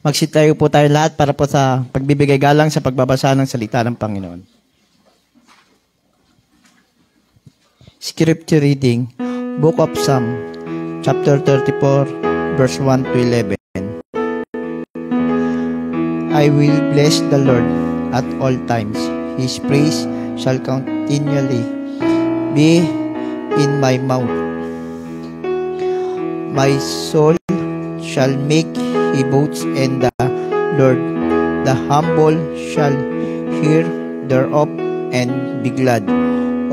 Magsitayo po tayo lahat para po sa pagbibigay galang sa pagbabasa ng salita ng Panginoon. Scripture reading, Book of Psalm, chapter 34, verse 1 to 11. I will bless the Lord at all times. His praise shall continually be in my mouth. My soul shall make a boast in the Lord. The humble shall hear thereof and be glad.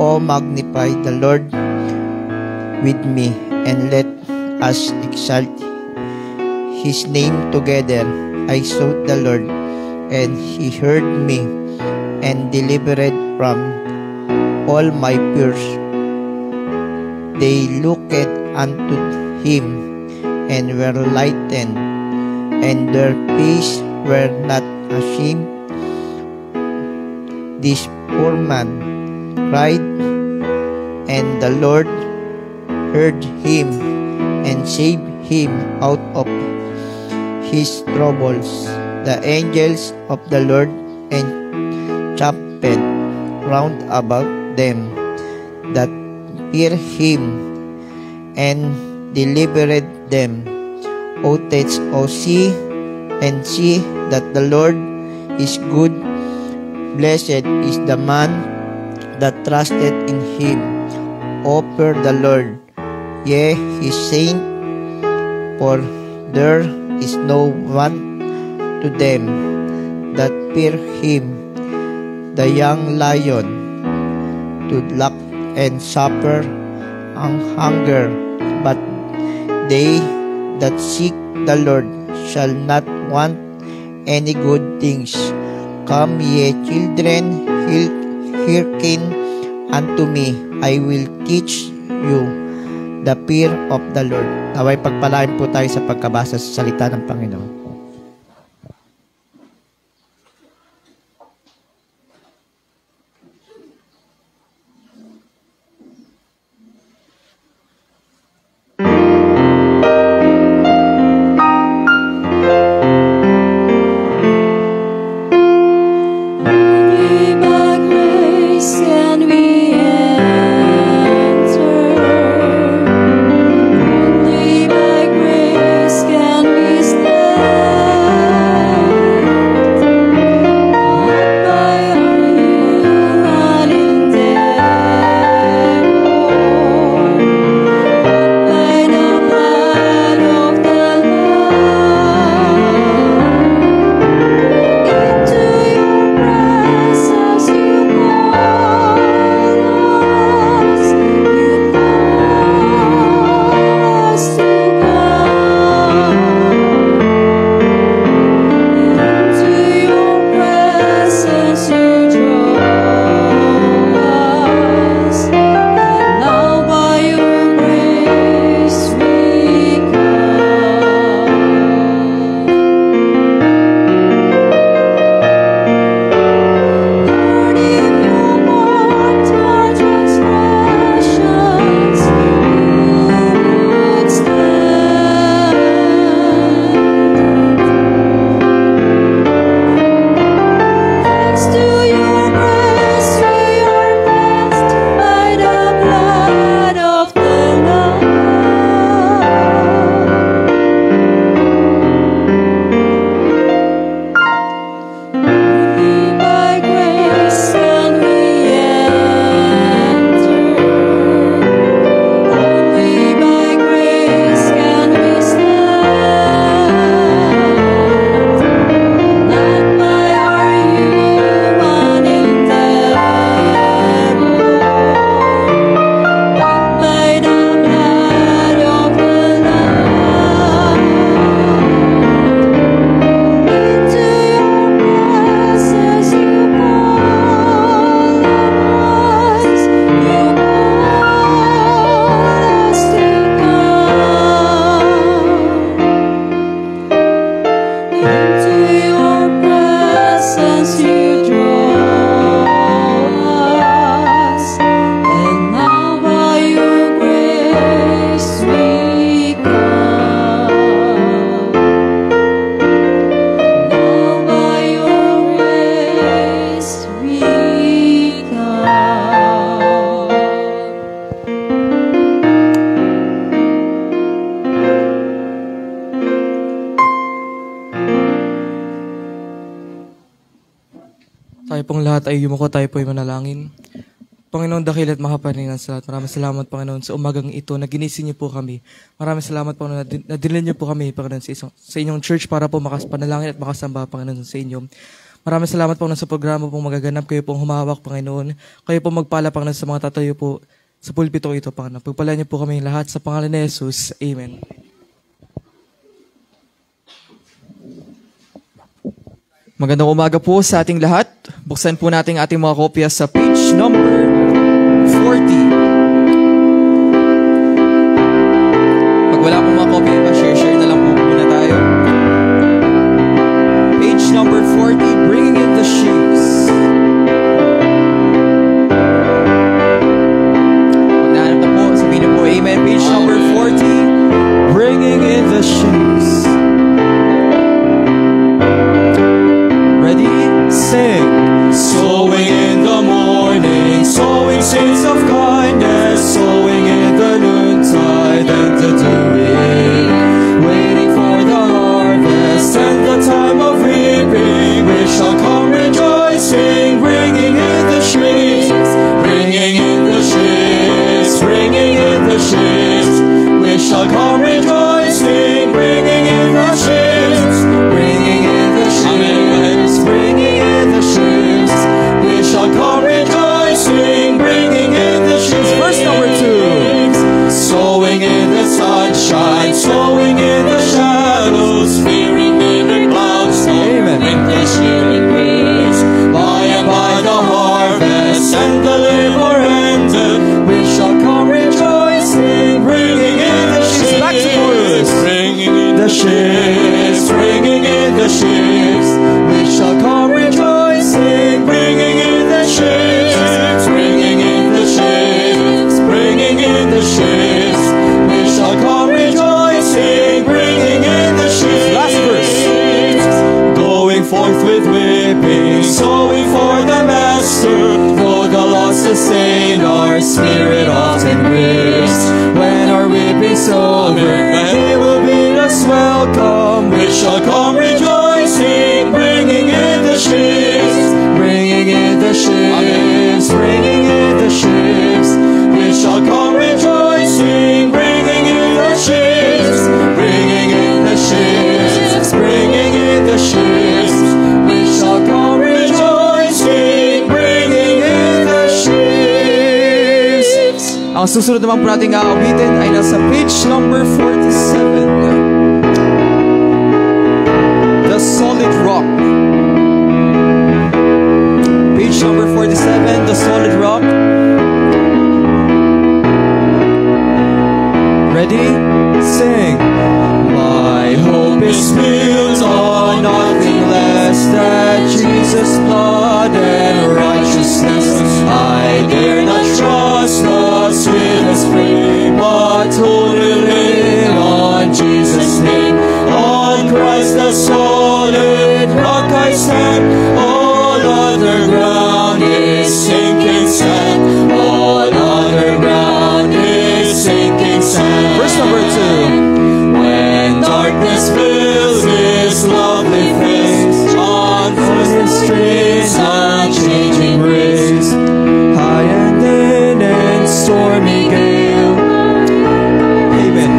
O magnify the Lord with me, and let us exalt his name together. I sought the Lord, and he heard me, and delivered from all my fears. They looked unto him, and were lightened, and their face were not ashamed. This poor man cried, and the Lord heard him, and saved him out of his troubles. The angels of the Lord encamped round about them that fear him, and delivered them. O taste, O see, and see that the Lord is good. Blessed is the man that trusted in him. O fear the Lord, ye his saint, for there is no want to them that fear him. The young lion to lack and suffer hunger, but they that seek the Lord shall not want any good things. Come ye children, hearken unto me. I will teach you the fear of the Lord. Naway pagpalain po tayo sa pagkabasa sa salita ng Panginoon. Only by grace can we stand. Tayo pong lahat ay yumuko, tayo po ay manalangin. Panginoon, dakil at makapaningan sa lahat. Maraming salamat, Panginoon, sa umagang ito na ginising niyo po kami. Maraming salamat, Panginoon, na dinilin niyo po kami, Panginoon, sa inyong church para po makaspanalangin at makasamba, Panginoon, sa inyo. Maraming salamat, Panginoon, sa programa pong magaganap. Kayo pong humawak, Panginoon. Kayo pong magpala, Panginoon, sa mga tatayo po sa pulpito ito, Panginoon. Pagpala niyo po kami lahat sa pangalan ni Jesus. Amen. Magandang umaga po sa ating lahat. Buksan po natin ating mga kopya sa page number 40. Pag wala pong mga kopya, share na lang po muna tayo. Page number 40, Bringing in the Sheaves. Pag nahanap na po, sabihin na po, Amen. Page number 40, Bringing in the Sheaves. Sing. Sowing in the morning, sowing seeds of kindness, sowing in the noontide and the dewy, waiting for the harvest and the time of reaping. We shall come rejoicing, bringing in the sheaves, bringing in the sheaves, bringing in the sheaves. We shall come rejoicing, bringing in the sheaves, bringing in the sheaves, bringing in the sheaves. We shall come rejoicing, bringing in the sheaves. Verse number 2. Sowing in the sunshine, sowing in the shadows, fearing in the clouds. Amen. With the shielding breeze, by and by the harvest and the labor ended. We shall come rejoicing, bringing in the sheaves. Back to chorus. Bringing in the sheaves, bringing in the sheaves. We shall come rejoicing, bringing in the sheaves, bringing in the sheaves, bringing in the sheaves. We shall come rejoicing, bringing in the sheaves. Last verse. Going forth with whipping, sowing for the Master. Though the loss sustain, our spirit often grieves. When our whipping's over, He will bid us welcome. We shall come rejoicing, bringing in the sheaves, bringing in the sheaves, bringing in the sheaves. We shall come rejoicing, bringing in the sheaves, bringing in the sheaves, bringing in the sheaves. We shall come rejoicing, bringing in the sheaves. Ang susunod naman po nating aawitin ay nasa page number 47. The Solid Rock. Page number 47, The Solid Rock. Ready? Sing. My hope is built on nothing less than Jesus' blood and righteousness. I dare not trust the sweetest frame, but totally lean on Jesus' name. On Christ the solid rock I stand. All other ground is sinking sand. All other ground is sinking sand. Verse number 2. When darkness fills this lovely face, on forest streets unchanging rays, high and thin and stormy gale. Amen.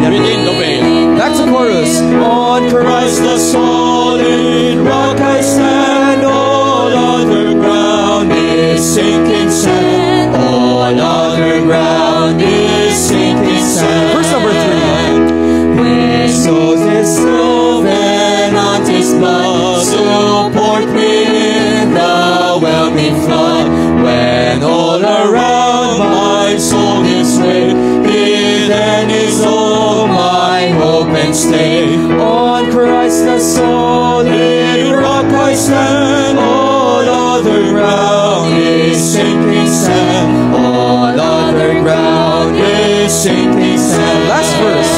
Back to chorus. On Christ the solid rock I stand. All other ground is sinking sand. All other ground is sinking sand. Verse number 3. He sows His silver His blood, support me in the whelming flood. When all around my soul gives way, He then is all my hope and stay. On Christ the solid rock I stand. All other ground is sinking sand. All other ground is sinking sand. Last verse.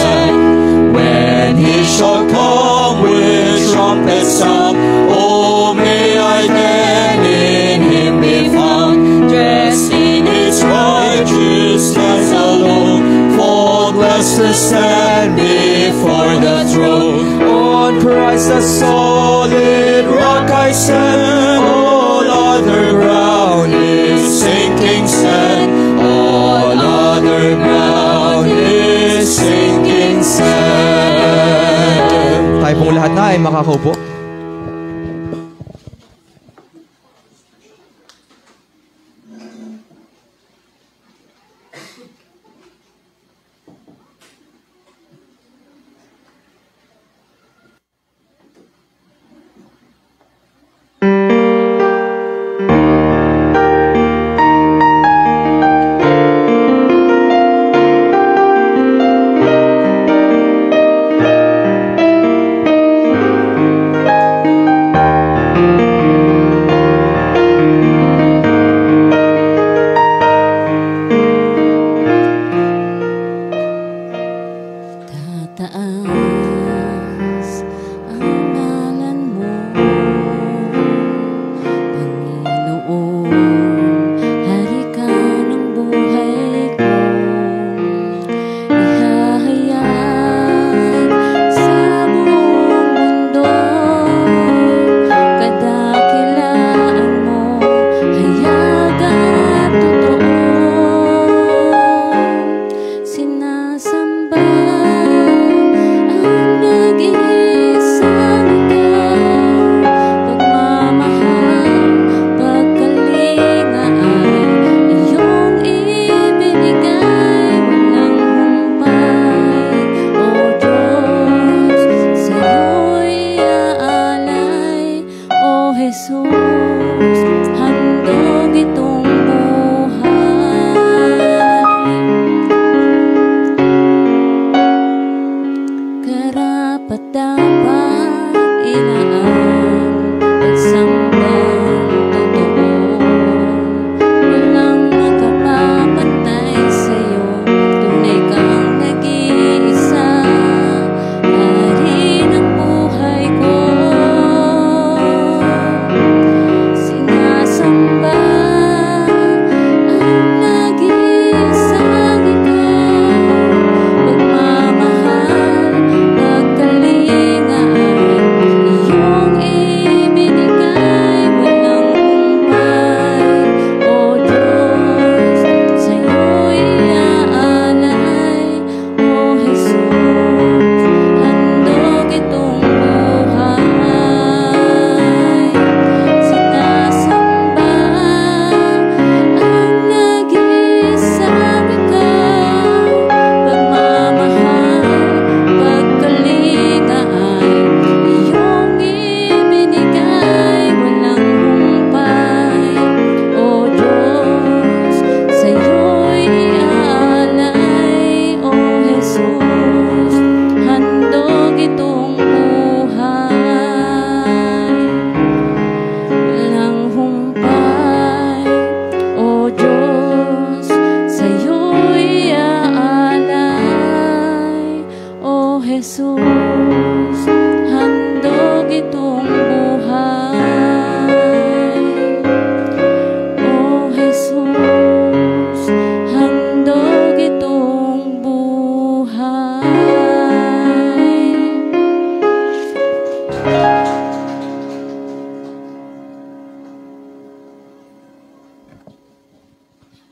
When He shall come with trumpet sound, oh, may I then in Him be found, dressed in His righteousness alone, faultless to stand before the throne. On Christ the solid rock I stand. All other ground is sinking sand. All other ground is sinking sand. Tayo pong lahat na ay makakaupo.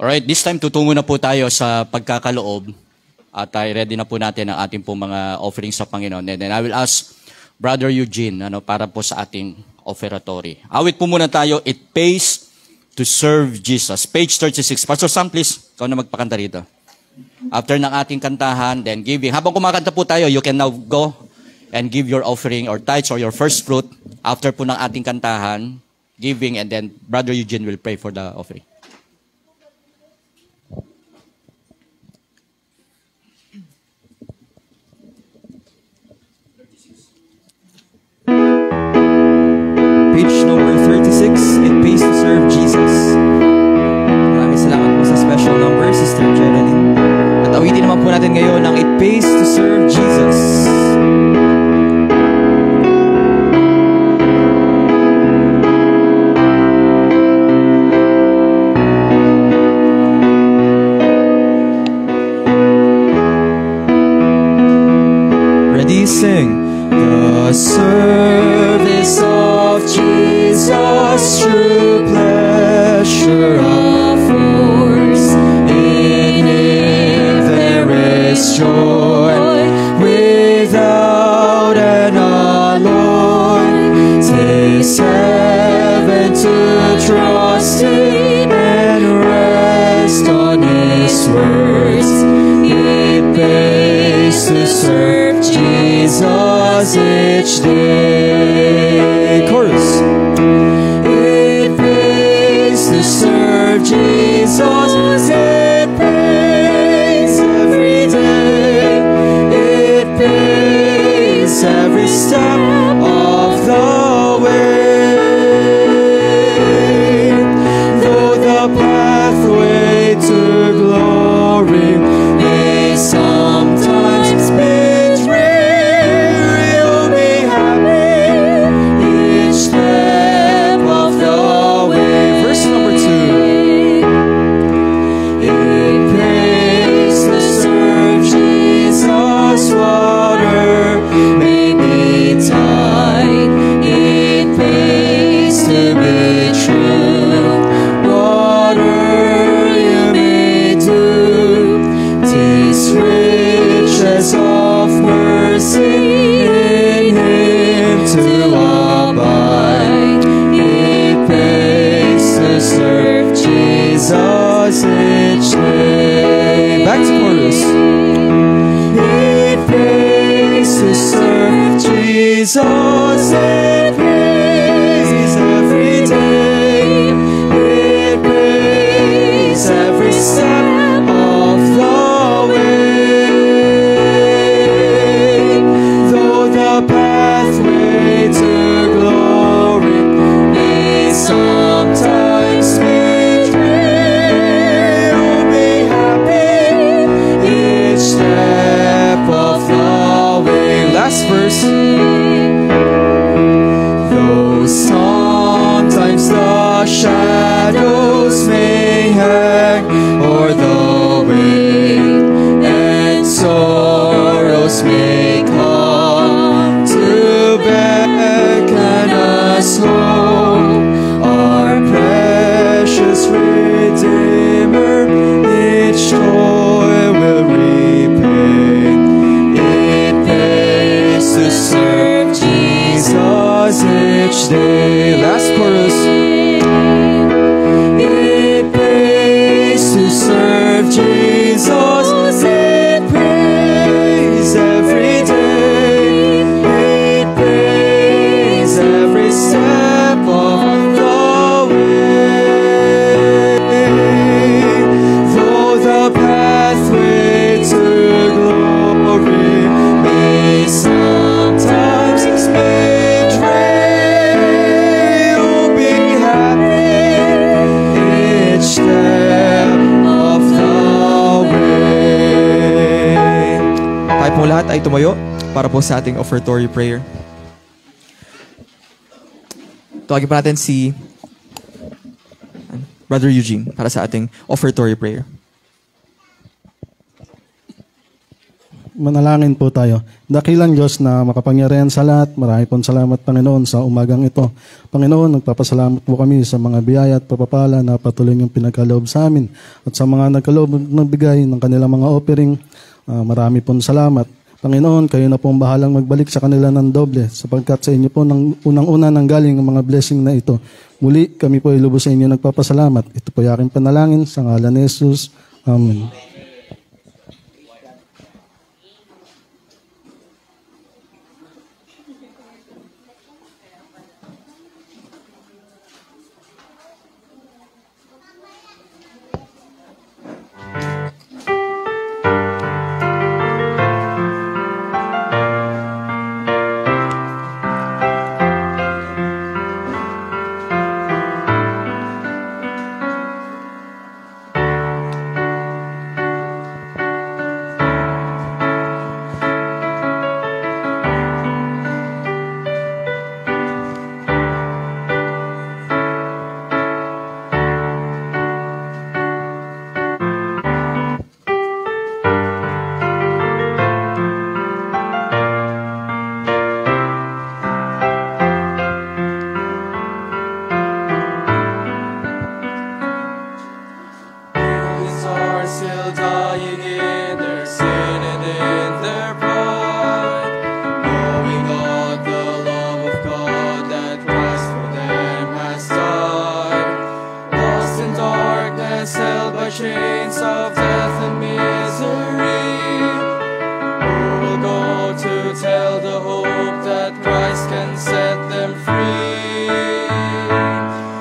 Alright, this time tutungo na po tayo sa pagkakaloob at ready na po natin ang ating po mga offerings sa Panginoon. And then I will ask Brother Eugene para po sa ating offeratory. Awit po muna tayo, It Pays to Serve Jesus. Page 36. Pastor Sam, please, ikaw na magpakanta rito. After ng ating kantahan, then giving. Habang kumakanta po tayo, you can now go and give your offering or tithes or your first fruit. After po ng ating kantahan, giving, and then Brother Eugene will pray for the offering. Page number 36, It Pays to Serve Jesus. Maraming salamat po sa special number, Sister Jeneline. At awitin naman po natin ngayon ang It Pays to Serve Jesus. Ready, sing. The service of Jesus, true pleasure. serve Jesus each day. Chorus. It pays to serve Jesus. It pays every day. It pays every step of the way. Though the pathway to glory may sometimes be dreary, you'll be happy each step of the way. Verse number 2. It pays to serve Jesus, water may be tight. It pays to be true, water you may do. 'Tis riches of mercy in Him to abide. It pays to serve Jesus each day. Back to chorus. It pays to serve Jesus. It pays every day. It pays every step of the way. Though the pathway to glory may sometimes be dreary, you'll be happy each step of the way. Last verse. Though sometimes the shadows may hang o'er the way, and sorrows may come to beckon us home, our precious Redeemer each joy will repay. It pays to serve Jesus each day. Last chorus. It pays to serve Jesus. It pays every day. It pays every step of the way. Though the pathway to glory may sometimes be dreary, you'll be happy each step of the way. Tayo po lahat ay tumayo para po sa ating offertory prayer. Tawagin pa natin si Brother Eugene para sa ating offertory prayer. Manalangin po tayo. Dakilang Diyos na makapangyarihan sa lahat, marami pong salamat, Panginoon, sa umagang ito. Panginoon, nagpapasalamat po kami sa mga biyaya at papapala na patuloy niyong pinagkaloob sa amin. At sa mga nagkaloob ng bigay ng kanilang mga offering, marami pong salamat. Panginoon, kayo na pong bahalang magbalik sa kanila ng doble, sapagkat sa inyo po unang-una nang galing ang mga blessing na ito. Muli, kami po ay lubos sa inyo nagpapasalamat. Ito po ay aking panalangin sa ngalan ni Jesus. Amen. set them free.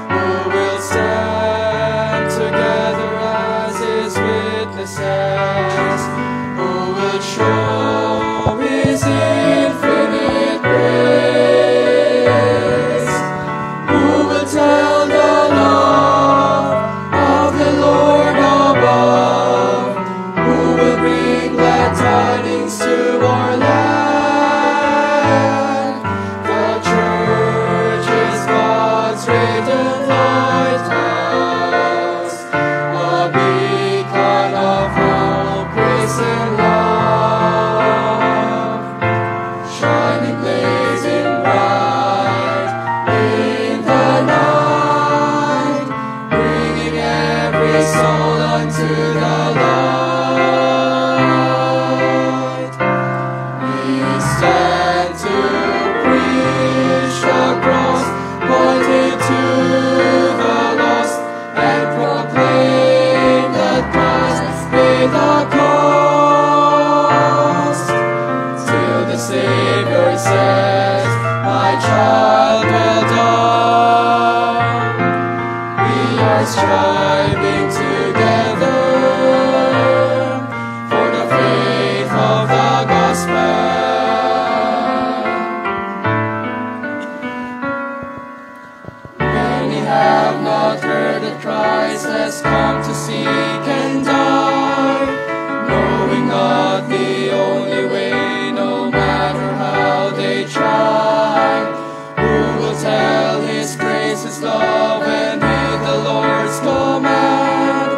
Who will stand together as His witnesses? Who will show His infinite grace? Who will tell the love of the Lord above? Who will bring glad tidings to our land? The church is God's radiant lighthouse, a beacon of hope, grace, and love, shining, blazing bright in the night, bringing every soul unto the light. We stand to preach the cross, pointing to the lost, and proclaim that Christ paid the cost. Till the Savior says, "My child, well done." We are striving together for the faith of the gospel. Many have not heard that Christ has come to seek and die, knowing not the only way, no matter how they try. Who will tell His grace, His love, and heed the Lord's command?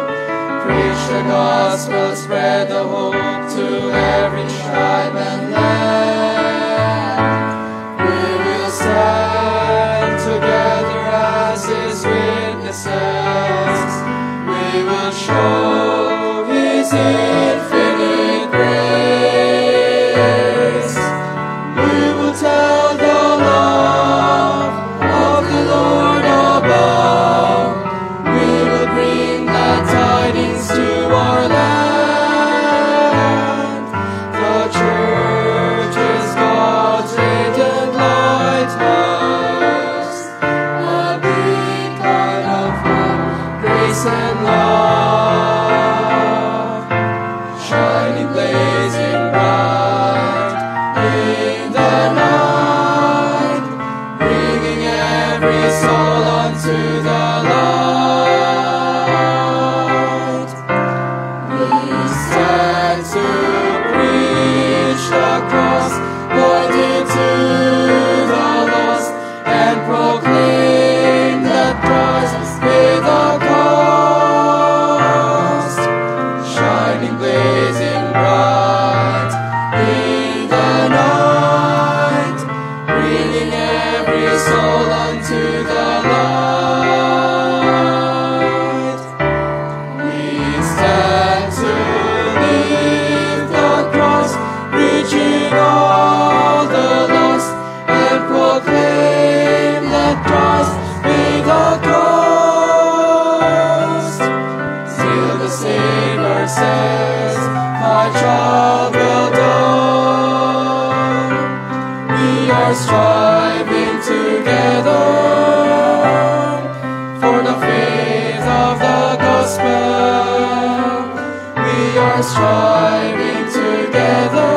Preach the gospel, spread the hope to every tribe and land. We will stand together as His witnesses. We will show His infinite grace. We will tell the love of the Lord above. We will bring glad tidings to our land. The church is God's radiant lighthouse, a beacon of hope, grace, and love, shining, blazing bright in the night, bringing every soul unto the light. We stand to preach the cross, pointing to the lost, and proclaim that Christ paid the cost. Shining, blazing bright in the night, bringing every soul unto the light. We stand to lift the cross, reaching all the lost, and proclaim that Christ paid the cost. Till the Savior says, "My child, well done." We are striving together for the faith of the gospel. We are striving together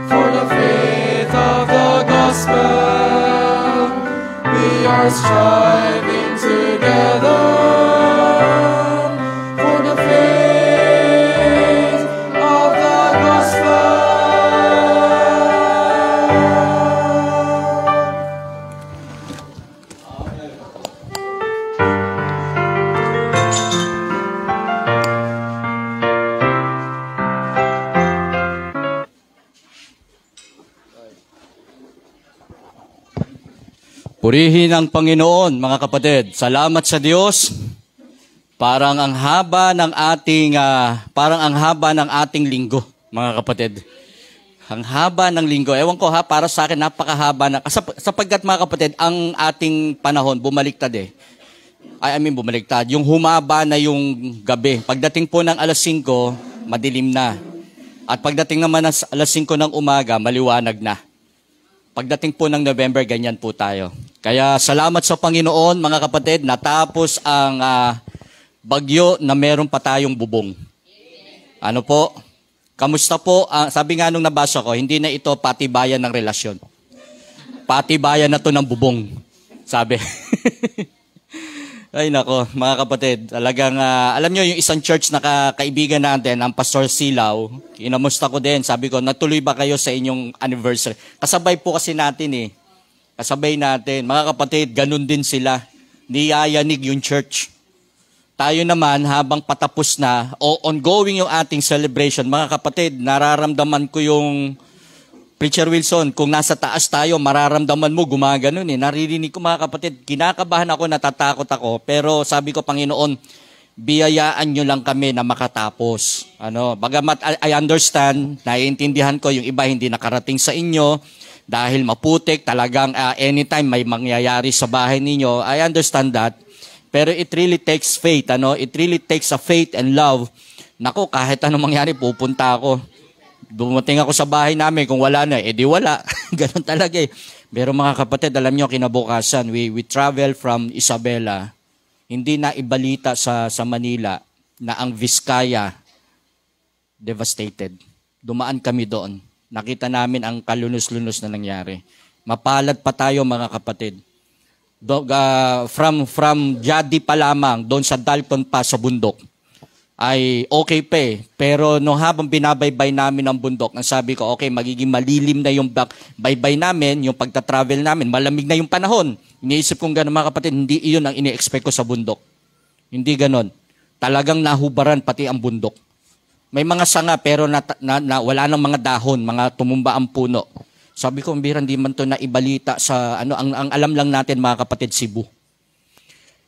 for the faith of the gospel. We are striving together for the faith of the gospel. Purihin ang Panginoon, mga kapatid. Salamat sa Diyos. Parang ang haba ng ating linggo, mga kapatid. Ang haba ng linggo. Ewan ko para sa akin napakahaba na. Sapagkat mga kapatid, ang ating panahon bumaliktad eh. Bumaliktad. Yung humaba na yung gabi. Pagdating po ng alas 5, madilim na. At pagdating naman ng alas 5 ng umaga, maliwanag na. pagdating po ng November, ganyan po tayo. Kaya salamat sa Panginoon, mga kapatid, natapos ang bagyo na meron pa tayong bubong. Ano po? Kamusta po? Sabi nga nung nabasa ko, hindi na ito patibayan ng relasyon. Patibayan na to ng bubong. Sabi. Ay nako, mga kapatid, talagang alam nyo yung isang church na kaibigan natin, ang Pastor Silaw, kinamusta ko din, sabi ko, natuloy ba kayo sa inyong anniversary? Kasabay po kasi natin kasabay natin. Mga kapatid, ganun din sila. Niyayanig yung church. Tayo naman, habang patapos na, o ongoing yung ating celebration, mga kapatid, nararamdaman ko yung Preacher Wilson, kung nasa taas tayo, mararamdaman mo, gumaganon Naririnig ko, mga kapatid, kinakabahan ako, natatakot ako, pero sabi ko, Panginoon, biyayaan nyo lang kami na makatapos. Bagamat I understand, naiintindihan ko, yung iba hindi nakarating sa inyo, dahil maputik, talagang anytime may mangyayari sa bahay ninyo, I understand that. Pero it really takes faith, It really takes a faith and love. Nako, kahit anong mangyari, pupunta ako. Dumating ako sa bahay namin, kung wala na, edi wala. Ganun talaga Pero mga kapatid, alam nyo, kinabukasan, we travel from Isabela. Hindi na ibalita sa Manila na ang Vizcaya devastated. Dumaan kami doon. Nakita namin ang kalunos-lunos na nangyari. Mapalad pa tayo, mga kapatid. From Jadi pa lamang, doon sa Dalton pa sa bundok, ay okay pa Pero no, habang binabaybay namin ang bundok, ang sabi ko, okay, magiging malilim na yung baybay namin, yung pagta-travel namin, malamig na yung panahon. Iniisip kong gano'n, mga kapatid, hindi iyon ang ini-expect ko sa bundok. Hindi gano'n. Talagang nahubaran pati ang bundok. May mga sanga pero wala nang mga dahon, mga tumumba ang puno. Sabi ko, hindi man to na ibalita sa, ang alam lang natin, mga kapatid, Cebu.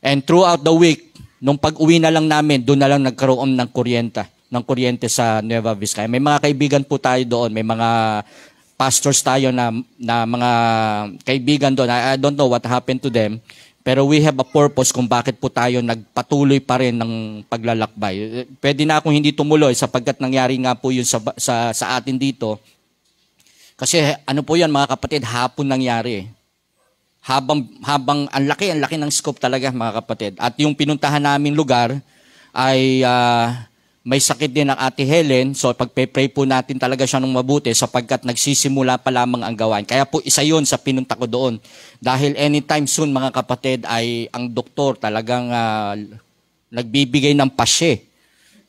And throughout the week, nung pag-uwi na lang namin, doon na lang nagkaroon ng kuryente sa Nueva Vizcaya. May mga kaibigan po tayo doon, may mga pastors tayo na mga kaibigan doon. I don't know what happened to them, pero we have a purpose kung bakit po tayo nagpatuloy pa rin ng paglalakbay. Pwede na akong hindi tumuloy sapagkat nangyari nga po yun sa atin dito. Kasi po yan, mga kapatid, hapon nangyari Habang ang laki ng scope talaga, mga kapatid. At yung pinuntahan naming lugar ay may sakit din ng Ate Helen. So pagpe-pray po natin talaga siya ng mabuti sapagkat nagsisimula pa lamang ang gawain. Kaya po isa yun sa pinunta ko doon. Dahil anytime soon, mga kapatid, ay ang doktor talagang nagbibigay ng pasye.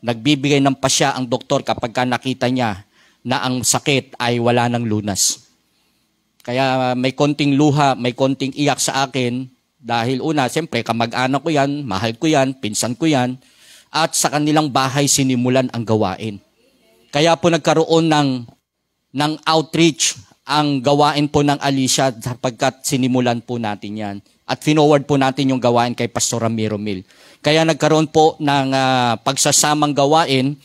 Nagbibigay ng pasya ang doktor kapag nakita niya na ang sakit ay wala ng lunas. Kaya may konting luha, may konting iyak sa akin dahil una, siyempre, kamag-anak ko yan, mahal ko yan, pinsan ko yan, at sa kanilang bahay sinimulan ang gawain. Kaya po nagkaroon ng outreach ang gawain po ng Alicia sapagkat sinimulan po natin yan. At finoward po natin yung gawain kay Pastor Ramiro Mil. Kaya nagkaroon po ng pagsasamang gawain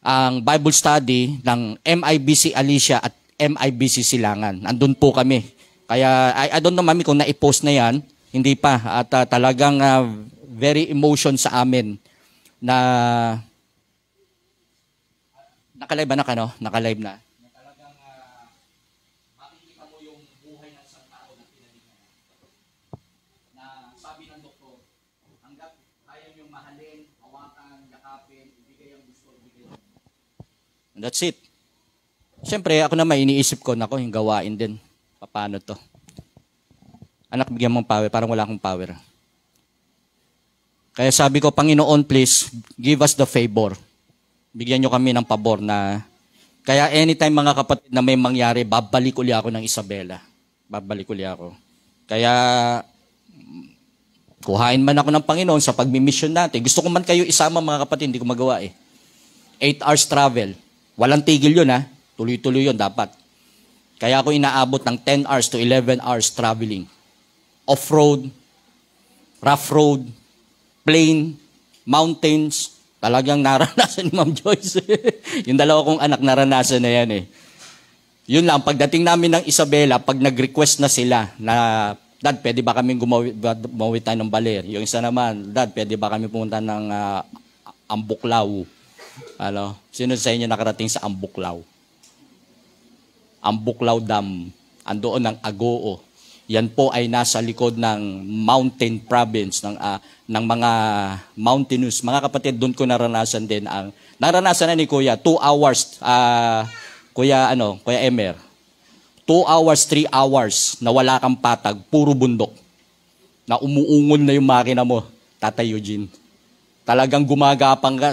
ang Bible study ng MIBC Alicia at MIBC Silangan. Andun po kami. Kaya I don't know, mami, kung na-post na yan. Hindi pa. At talagang very emotion sa amin na nakalive ba Nakalive na. Talagang makikita mo yung buhay ng isang tao na pinalihan. Na sabi ng doktor, hanggat kaya niyong mahalin, hawakan, yakapin, ibigay ang gusto, ibigay. And that's it. Siyempre, ako naman iniisip ko, yung gawain din. Paano to? Anak, bigyan mong power. Parang wala akong power. Kaya sabi ko, Panginoon, please, give us the favor. Bigyan nyo kami ng pabor na, kaya anytime, mga kapatid, na may mangyari, babalik uli ako ng Isabela. Babalik uli ako. Kaya, kuhain man ako ng Panginoon sa pagmimission natin. Gusto ko man kayo isama, mga kapatid, hindi ko magawa 8 hours travel. Walang tigil yun, Tuloy-tuloy yun dapat. Kaya ako inaabot ng 10 hours to 11 hours traveling. Off-road, rough road, plain, mountains. Talagang naranasan ni Ma'am Joyce. Yung dalawa kong anak naranasan na yan Yun lang, pagdating namin ng Isabela, pag nag-request na sila na, Dad, pwede ba kami gumawi tayo ng baler? Yung isa naman, Dad, pwede ba kami pumunta ng Ambuklaw? Sino sa inyo nakarating sa Ambuklaw? Ambuklaw Dam. Andoon ang Agoo. Yan po ay nasa likod ng mountain province, ng mga mountainous. Mga kapatid, doon ko naranasan din naranasan na ni Kuya, 2 hours, Kuya Emer. 2 hours, 3 hours na wala kang patag, puro bundok. Na umuungol na yung makina mo, Tatay Eugene. Talagang gumagapang ka.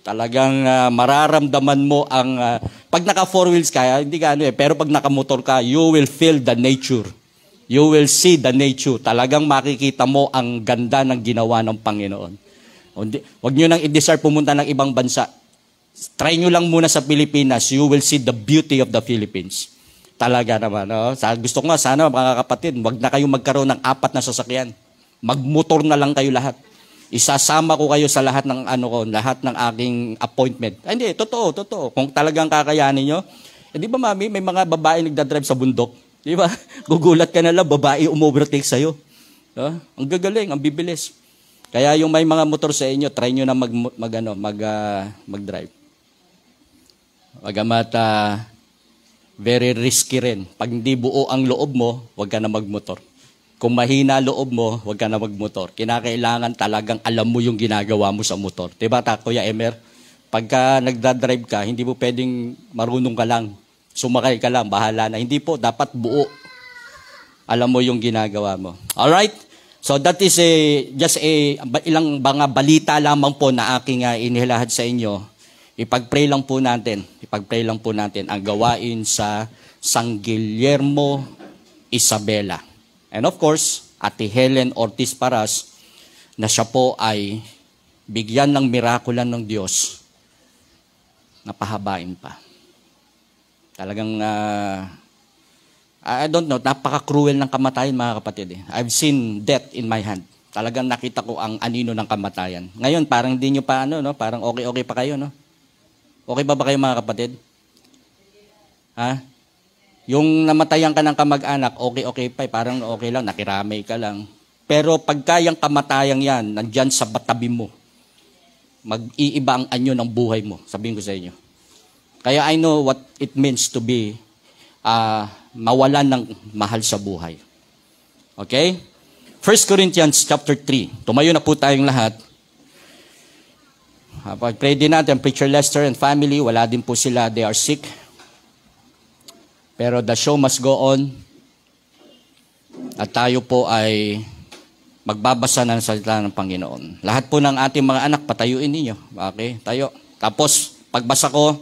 Talagang mararamdaman mo pag naka 4 wheels ka, hindi ka pero pag nakamotor ka, you will feel the nature. You will see the nature. Talagang makikita mo ang ganda ng ginawa ng Panginoon. Huwag nyo nang i-desire pumunta ng ibang bansa. Try nyo lang muna sa Pilipinas, you will see the beauty of the Philippines. Talaga naman. No? Gusto ko nga, sana mga kapatid, wag na kayo magkaroon ng 4 na sasakyan. Magmotor na lang kayo lahat. Isasama ko kayo sa lahat ng lahat ng aking appointment. Ay, hindi, totoo. Kung talagang kakayanin nyo, di ba mami, may mga babae nagdadrive sa bundok. Di ba? Gugulat ka na lang, babae umovertake sa'yo. Ang gagaling, ang bibilis. Kaya yung may mga motor sa inyo, try nyo na mag-drive. Bagamat very risky rin. Pag hindi buo ang loob mo, huwag ka na magmotor. Kung mahina loob mo, huwag ka na magmotor. Kinakailangan talagang alam mo yung ginagawa mo sa motor. Diba, Kuya Emer? Pagka nagdadrive ka, hindi mo pwedeng marunong ka lang. Sumakay ka lang, bahala na. Hindi po, dapat buo. Alam mo yung ginagawa mo. Alright? So that is ilang mga balita lamang po na aking inihilahad sa inyo. Ipag-pray lang po natin ang gawain sa San Guillermo, Isabela. And of course, Ate Helen Ortiz Paras, na siya po ay bigyan ng mirakulan ng Diyos na pahabain pa. Talagang, I don't know, napaka-cruel ng kamatayan mga kapatid. I've seen death in my hand. Talagang nakita ko ang anino ng kamatayan. Ngayon, parang hindi nyo pa, parang okay pa kayo, no? Okay ba kayo mga kapatid? Ha? Yung namatayan ka ng kamag-anak, okay pa, parang okay lang, nakiramay ka lang. Pero pagka yung kamatayang yan, nandyan sa batabi mo, mag-iiba ang anyo ng buhay mo, sabihin ko sa inyo. Kaya I know what it means to be mawalan ng mahal sa buhay. Okay? 1 Corinthians chapter 3. Tumayo na po tayong lahat. Pag-pray din natin, Preacher Lester and family, wala din po sila, they are sick. Pero the show must go on. At tayo po ay magbabasa ng salita ng Panginoon. Lahat po ng ating mga anak, patayuin ninyo. Okay? Tayo. Tapos, pagbasa ko,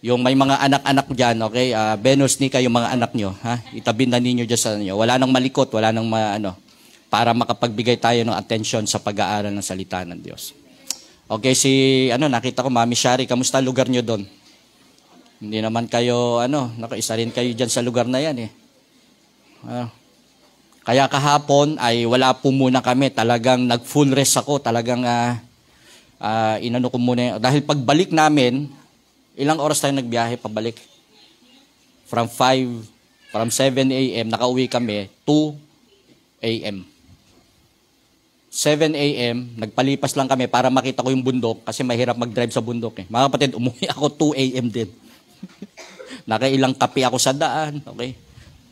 yung may mga anak-anak dyan, okay? Venus, Nika, yung mga anak nyo, ha? Itabi na ninyo dyan sa inyo. Wala nang malikot, wala nang para makapagbigay tayo ng attention sa pag-aaral ng salita ng Diyos. Okay, nakita ko, Mami Shari, kamusta lugar nyo doon? Hindi naman kayo, isa rin kayo dyan sa lugar na yan, eh. Kaya kahapon ay wala po muna kami. Talagang nag-full rest ako. Talagang inano ko muna. Dahil pagbalik namin, ilang oras tayo nagbiyahe pabalik? From 7 a.m. nakauwi kami, 2 a.m. 7 a.m. nagpalipas lang kami para makita ko yung bundok kasi mahirap mag-drive sa bundok. Eh. Mga kapatid, umuwi ako 2 a.m. din. Nakailang kape ako sa daan. Okay?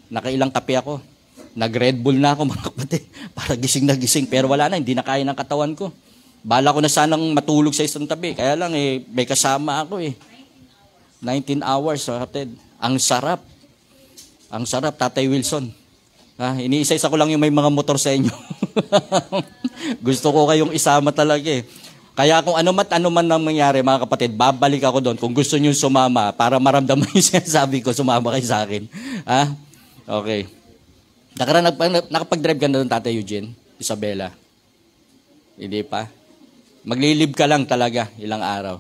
Nakailang kape ako. Nag-Red Bull na ako mga kapatid para gising na gising. Pero wala na, hindi na kaya ng katawan ko. Bala ko na sanang matulog sa isang tabi. Kaya lang may kasama ako 19 hours mga kapatid. Ang sarap. Ang sarap, Tatay Wilson. Iniisa-isa ko lang yung may mga motor sa inyo. Gusto ko kayong isama talaga eh. Kaya kung ano man nang mangyari mga kapatid, babalik ako doon. Kung gusto nyo sumama, para maramdaman yung sinasabi ko, sumama kayo sa akin. Okay. Nakapag-drive ka na doon, Tatay Eugene? Isabela? Hindi pa? Maglilib ka lang talaga ilang araw.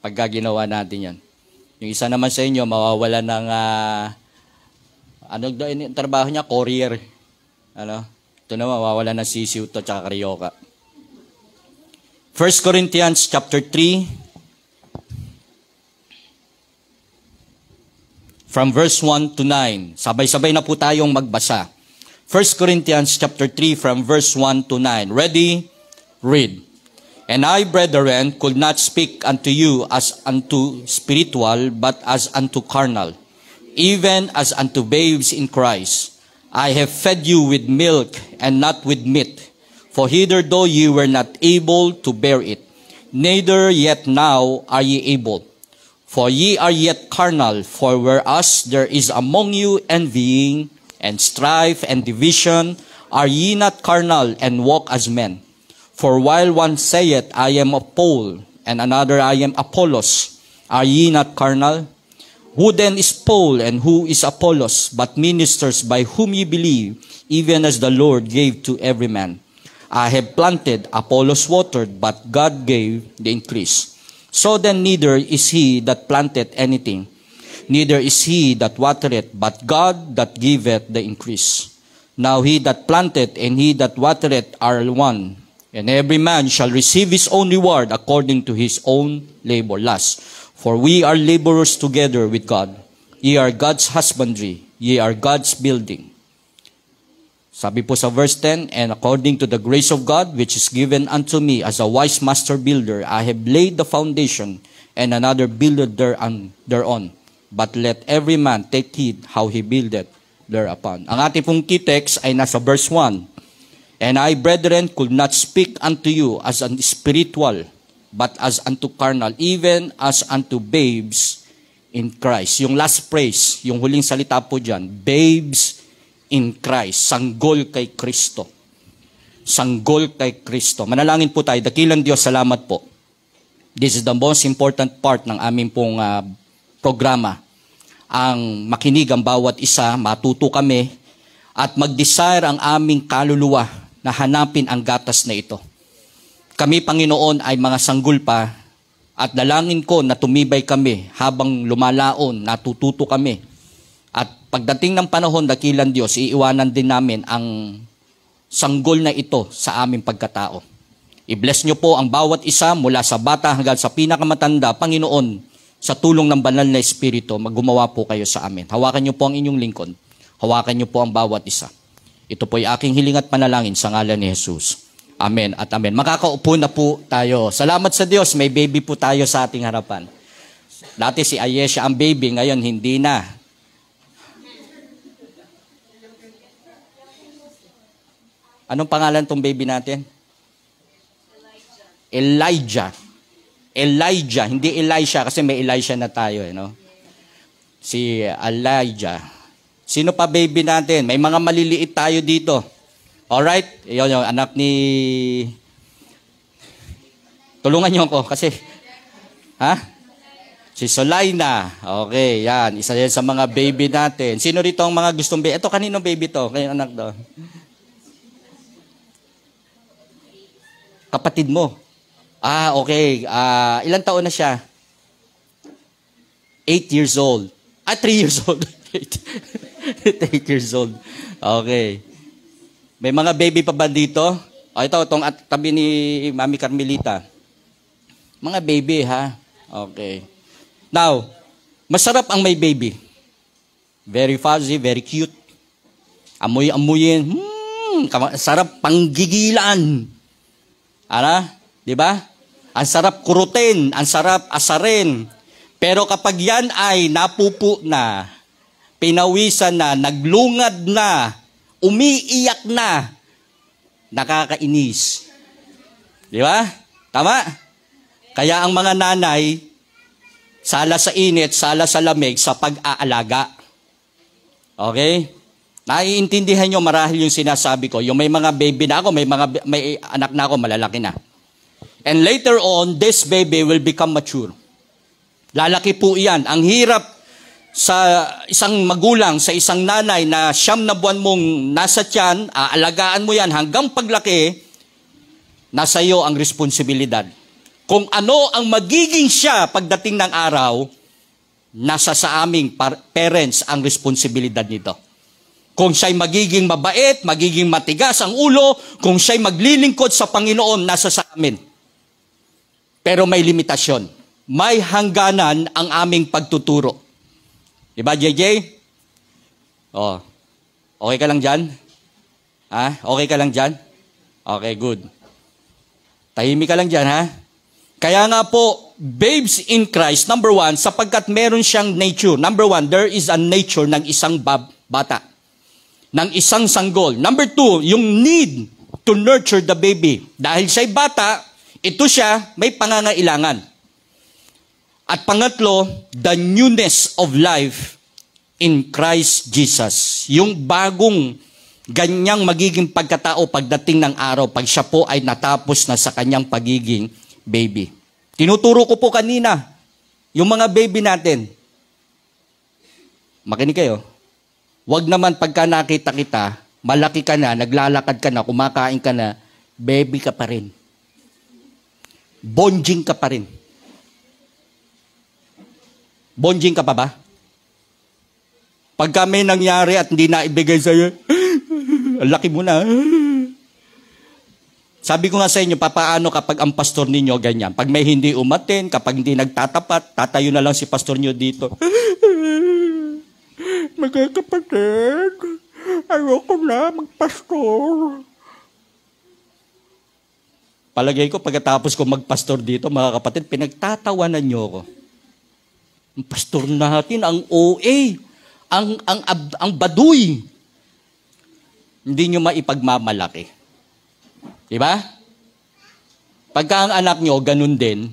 Pagka ginawa natin yan. Yung isa naman sa inyo, mawawala ng trabaho niya? Courier. Ito na mawawala ng sisiw to tsaka karyoka. 1 Corinthians chapter 3 from verse 1 to 9. Sabay-sabay na po tayong magbasa. 1 Corinthians chapter 3 from verse 1 to 9. Ready? Read. And I, brethren, could not speak unto you as unto spiritual, but as unto carnal, even as unto babes in Christ. I have fed you with milk and not with meat, for hitherto ye were not able to bear it, neither yet now are ye able. For ye are yet carnal, for whereas there is among you envying, and strife, and division, are ye not carnal, and walk as men? For while one saith, I am of Paul, and another, I am Apollos, are ye not carnal? Who then is Paul, and who is Apollos, but ministers by whom ye believe, even as the Lord gave to every man? I have planted, Apollos watered, but God gave the increase. So then neither is he that planteth anything, neither is he that watereth, but God that giveth the increase. Now he that planteth and he that watereth are one, and every man shall receive his own reward according to his own labor. Last, for we are laborers together with God. Ye are God's husbandry, ye are God's building. Sabi po sa verse 10, and according to the grace of God, which is given unto me as a wise master builder, I have laid the foundation, and another builded thereon. But let every man take heed how he buildeth thereupon. Ang ating pong key text ay nasa verse 1. And I, brethren, could not speak unto you as an spiritual, but as unto carnal, even as unto babes in Christ. Yung last phrase, yung huling salita po dyan, babes in Christ. Sanggol kay Kristo. Sanggol kay Kristo. Manalangin po tayo. Dakilang Diyos, salamat po. This is the most important part ng aming pong programa. Ang makinig ang bawat isa, matuto kami, at mag-desire ang aming kaluluwa na hanapin ang gatas na ito. Kami, Panginoon, ay mga sanggol pa, at dalangin ko na tumibay kami habang lumalaon, natututo kami. At pagdating ng panahon, dakilang Diyos, iiwanan din namin ang sanggol na ito sa aming pagkatao. I-bless niyo po ang bawat isa mula sa bata hanggang sa pinakamatanda. Panginoon, sa tulong ng banal na Espiritu, maggumawa po kayo sa amin. Hawakan niyo po ang inyong lingkod. Hawakan niyo po ang bawat isa. Ito po ay aking hiling at panalangin sa ngalan ni Jesus. Amen at amen. Makakaupo na po tayo. Salamat sa Diyos, may baby po tayo sa ating harapan. Dati si Ayesha ang baby, ngayon hindi na. Anong pangalan tong baby natin? Elijah. Elijah, hindi Elisha kasi may Elisha na tayo. Si Elijah. Sino pa baby natin? May mga maliliit tayo dito. Alright? Iyon yung anak ni... Tulungan niyo ako kasi... Ha? Si Solaina. Okay, yan. Isa yan sa mga baby natin. Sino rito ang mga gustong baby? Ito, kaninong baby to? Kaninong anak to? Kapatid mo. Ah, okay. Ilang taon na siya? 8 years old. 3 years old. 8 years old. Okay. May mga baby pa ba dito? Itong at tabi ni Mami Carmelita. Mga baby, ha? Okay. Now, masarap ang may baby. Very fuzzy, very cute. Amoy-amoyin. Sarap panggigilan. Di ba? Ang sarap kurutin, ang sarap asarin. Pero kapag yan ay napupo na, pinawisan na, naglungad na, umiiyak na, nakakainis. Di ba? Tama? Kaya ang mga nanay, sala sa init, sala sa lamig, sa pag-aalaga. Okay? Naiintindihan nyo marahil yung sinasabi ko. Yung may mga baby na ako, may anak na ako, malalaki na. And later on, this baby will become mature. Lalaki po iyan. Ang hirap sa isang magulang, sa isang nanay na 9 na buwan mong nasa tiyan, aalagaan mo yan hanggang paglaki, nasa iyo ang responsibilidad. Kung ano ang magiging siya pagdating ng araw, nasa sa aming parents ang responsibilidad nito. Kung siya'y magiging mabait, magiging matigas ang ulo, kung siya'y maglilingkod sa Panginoon, nasa sa amin. Pero may limitasyon. May hangganan ang aming pagtuturo. Diba, JJ? Oh. Okay ka lang dyan? Okay ka lang dyan? Okay, good. Tahimik ka lang dyan, ha? Kaya nga po, babes in Christ, number one, sapagkat meron siyang nature. Number one, there is a nature ng isang bata. Ng isang sanggol. Number two, yung need to nurture the baby. Dahil siya'y bata, ito siya, may pangangailangan. At pangatlo, the newness of life in Christ Jesus. Yung bagong ganyang magiging pagkatao pagdating ng araw, pag siya po ay natapos na sa kanyang pagiging baby. Tinuturo ko po kanina, yung mga baby natin. Makinig kayo. Huwag naman pagka nakita kita, malaki ka na, naglalakad ka na, kumakain ka na, baby ka pa rin. Bonjing ka pa rin. Bonjing ka pa ba? Pagka may nangyari at hindi na ibigay sa'yo, ang laki mo na. Sabi ko nga sa inyo, papaano kapag ang pastor ninyo ganyan? Pag may hindi umaten, kapag hindi nagtatapat, tatayo na lang si pastor nyo dito. Mga kapatid, ayoko na magpastor. Palagay ko, pagkatapos ko magpastor dito, mga kapatid, pinagtatawanan nyo ako. Ang pastor natin, ang OA, ang baduy. Hindi nyo maipagmamalaki. Diba? Pagka ang anak nyo, ganun din,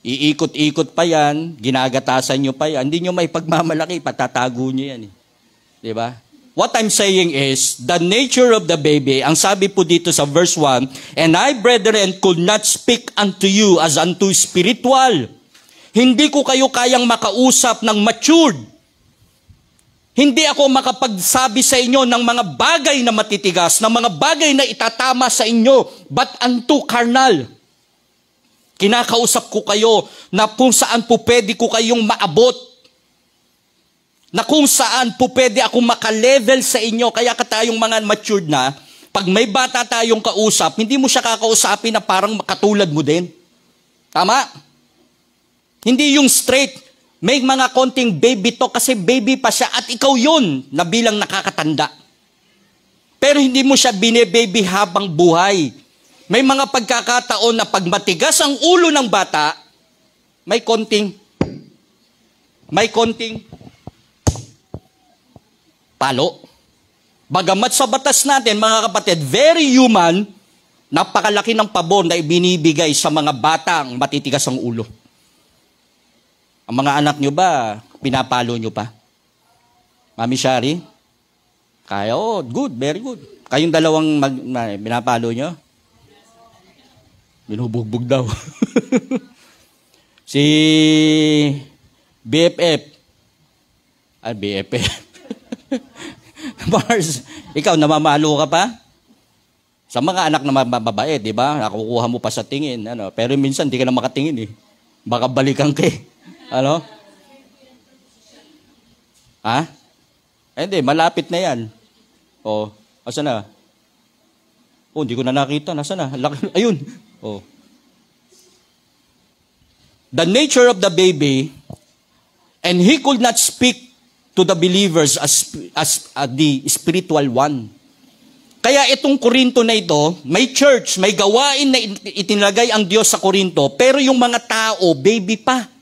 iikot-ikot pa yan, ginagatasan nyo pa yan, hindi nyo maipagmamalaki, patatago nyo yan. Diba? What I'm saying is, the nature of the baby, ang sabi po dito sa verse 1, and I, brethren, could not speak unto you as unto spiritual. Hindi ko kayo kayang makausap ng matured. Hindi ako makapagsabi sa inyo ng mga bagay na matitigas, ng mga bagay na itatama sa inyo, but unto carnal. Kinakausap ko kayo na kung saan po pwede ko kayong maabot, na kung saan po pwede akong makalevel sa inyo. Kaya tayong mga matured na, pag may bata tayong kausap, hindi mo siya kakausapin na parang katulad mo din. Tama? Hindi yung straight. May mga konting baby talk kasi baby pa siya at ikaw yun na bilang nakakatanda. Pero hindi mo siya bine-baby habang buhay. May mga pagkakataon na pag matigas ang ulo ng bata, may konting palo. Bagamat sa batas natin, mga kapatid, very human, napakalaki ng pabor na ibinibigay sa mga batang matitigas ang ulo. Ang mga anak nyo ba, pinapalo nyo pa? Mami Shari? Kaya, oh, good, very good. Kayong dalawang pinapalo nyo? Binubugbog daw. Si BFF. BFF. Mars, ikaw, namamalo ka pa? Sa mga anak na mababait, di ba? Nakukuha mo pa sa tingin. Ano? Pero minsan, di ka na makatingin eh. Baka balikan ka eh. Ano? Ha? Hindi, malapit na yan. O, asa na? O, hindi ko na nakita. Nasa na? Ayun. O. The nature of the baby, and he could not speak to the believers as the spiritual one. Kaya itong Korinto na ito, may church, may gawain na itinalagay ang Diyos sa Korinto, pero yung mga tao, baby pa.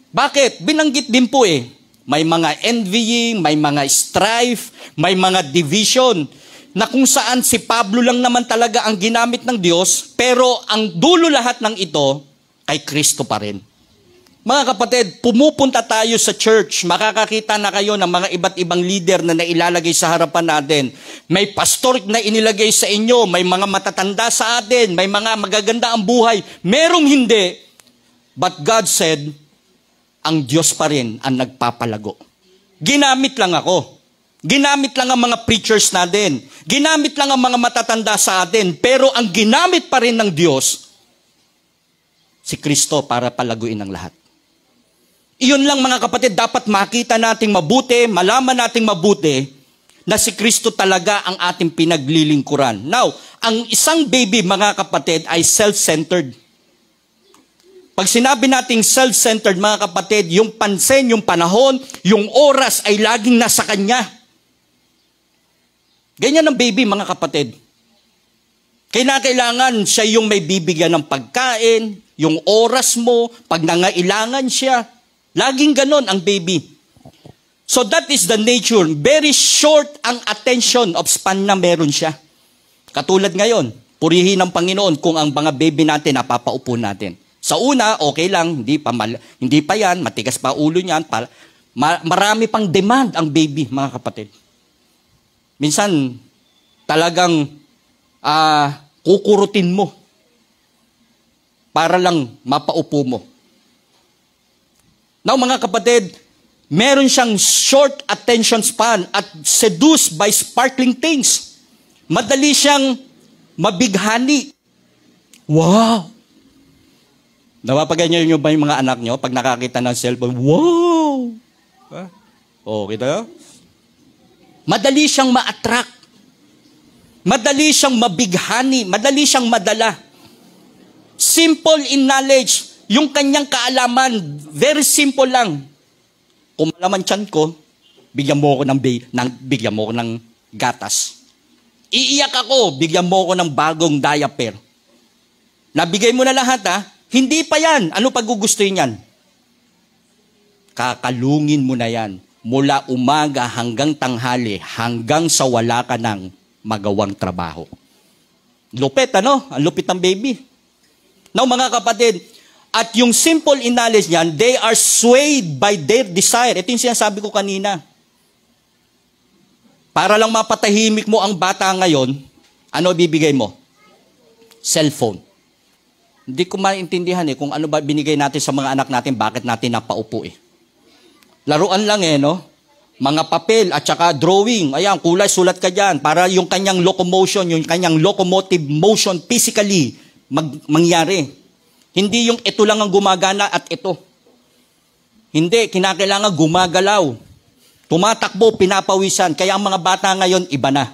Bakit? Binanggit din po eh. May mga envying, may mga strife, may mga division, na kung saan si Pablo lang naman talaga ang ginamit ng Diyos, pero ang dulo lahat ng ito, kay Kristo pa rin. Mga kapatid, pumupunta tayo sa church, makakakita na kayo ng mga iba't ibang leader na nailalagay sa harapan natin. May pastor na inilagay sa inyo, may mga matatanda sa atin, may mga magaganda ang buhay. Merong hindi. But God said, ang Diyos pa rin ang nagpapalago. Ginamit lang ako. Ginamit lang ang mga preachers natin. Ginamit lang ang mga matatanda sa atin. Pero ang ginamit pa rin ng Diyos, si Kristo para palaguin ang lahat. Iyon lang mga kapatid, dapat makita nating mabuti, malaman nating mabuti, na si Kristo talaga ang ating pinaglilingkuran. Now, ang isang baby mga kapatid ay self-centered. Pag sinabi nating self-centered, mga kapatid, yung pansin, yung panahon, yung oras ay laging nasa kanya. Ganyan ang baby, mga kapatid. Kinakailangan siya yung may bibigyan ng pagkain, yung oras mo, pag nangailangan siya. Laging ganon ang baby. So that is the nature. Very short ang attention of span na meron siya. Katulad ngayon, purihin ng Panginoon kung ang mga baby natin napapaupo natin. Sa una, okay lang, hindi pa yan, matigas pa ulo niyan, marami pang demand ang baby, mga kapatid. Minsan, talagang kukurutin mo para lang mapaupo mo. Now, mga kapatid, meron siyang short attention span at seduced by sparkling things. Madali siyang mabighani. Wow! Napapaganyan nyo ba yung mga anak nyo pag nakakita ng cellphone? Wow! Oh, kita nyo? Madali siyang ma-attract. Madali siyang mabighani. Madali siyang madala. Simple in knowledge. Yung kanyang kaalaman, very simple lang. Kung malaman tiyan ko, bigyan mo ako bigyan mo ako ng gatas. Iiyak ako, bigyan mo ako ng bagong diaper. Nabigay mo na lahat ha? Hindi pa yan. Ano paggugustuhin yan? Kakalungin mo na yan. Mula umaga hanggang tanghali, hanggang sa wala ka ng magawang trabaho. Lupit, ano? Ang lupit ng baby. Now, mga kapatid, at yung simple in knowledge niyan, they are swayed by their desire. Ito yung sinasabi ko kanina. Para lang mapatahimik mo ang bata ngayon, ano bibigay mo? Cellphone. Hindi ko maintindihan kung ano ba binigay natin sa mga anak natin, bakit natin napaupo Laruan lang no? Mga papel at saka drawing. Ayan, kulay, sulat ka dyan. Para yung kanyang locomotion, yung kanyang locomotive motion physically mangyari. Hindi yung ito lang ang gumagana at ito. Hindi, kinakailangan gumagalaw. Tumatakbo, pinapawisan. Kaya ang mga bata ngayon, iba na.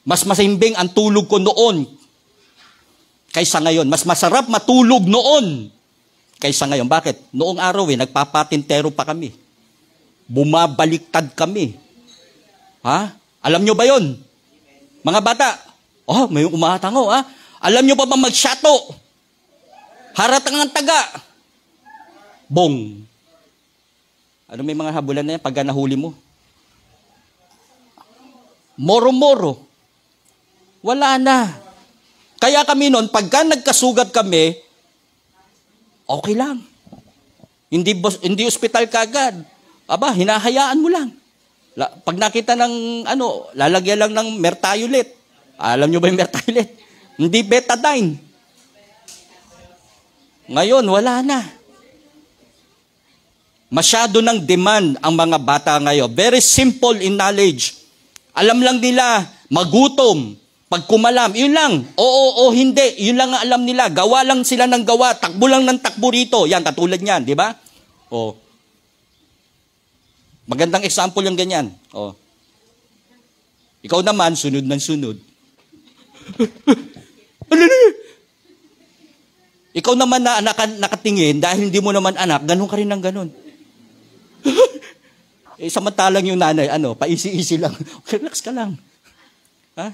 Mas masimbing ang tulog ko noon kaysa ngayon. Mas masarap matulog noon kaysa ngayon. Bakit? Noong araw nagpapatintero pa kami. Bumabaliktad kami. Ha? Alam nyo ba yon? Mga bata, may umatango Alam nyo ba mag-shato? Haratang ang taga. Bong. Ano may mga habulan na yan pagka nahuli mo? Moro-moro. Wala na. Kaya kami noon, pagka nagkasugat kami, okay lang. Hindi ospital kagad. Aba, hinahayaan mo lang. Pag nakita ng lalagyan lang ng Mertiolet. Alam nyo ba yung Mertiolet? Hindi betadine. Ngayon, wala na. Masyado ng demand ang mga bata ngayon. Very simple in knowledge. Alam lang nila, magutom. Pag kumalam, yun lang. Oo, hindi. Yun lang ang alam nila. Gawa lang sila ng gawa. Takbo lang ng takbo rito. Yan, katulad niyan, di ba? Magandang example yung ganyan. Ikaw naman, sunod ng sunod. Ikaw naman na nakatingin, dahil hindi mo naman anak, ganun ka rin ng ganun. Samantalang yung nanay, paisi-isi lang. Relax ka lang. Ha?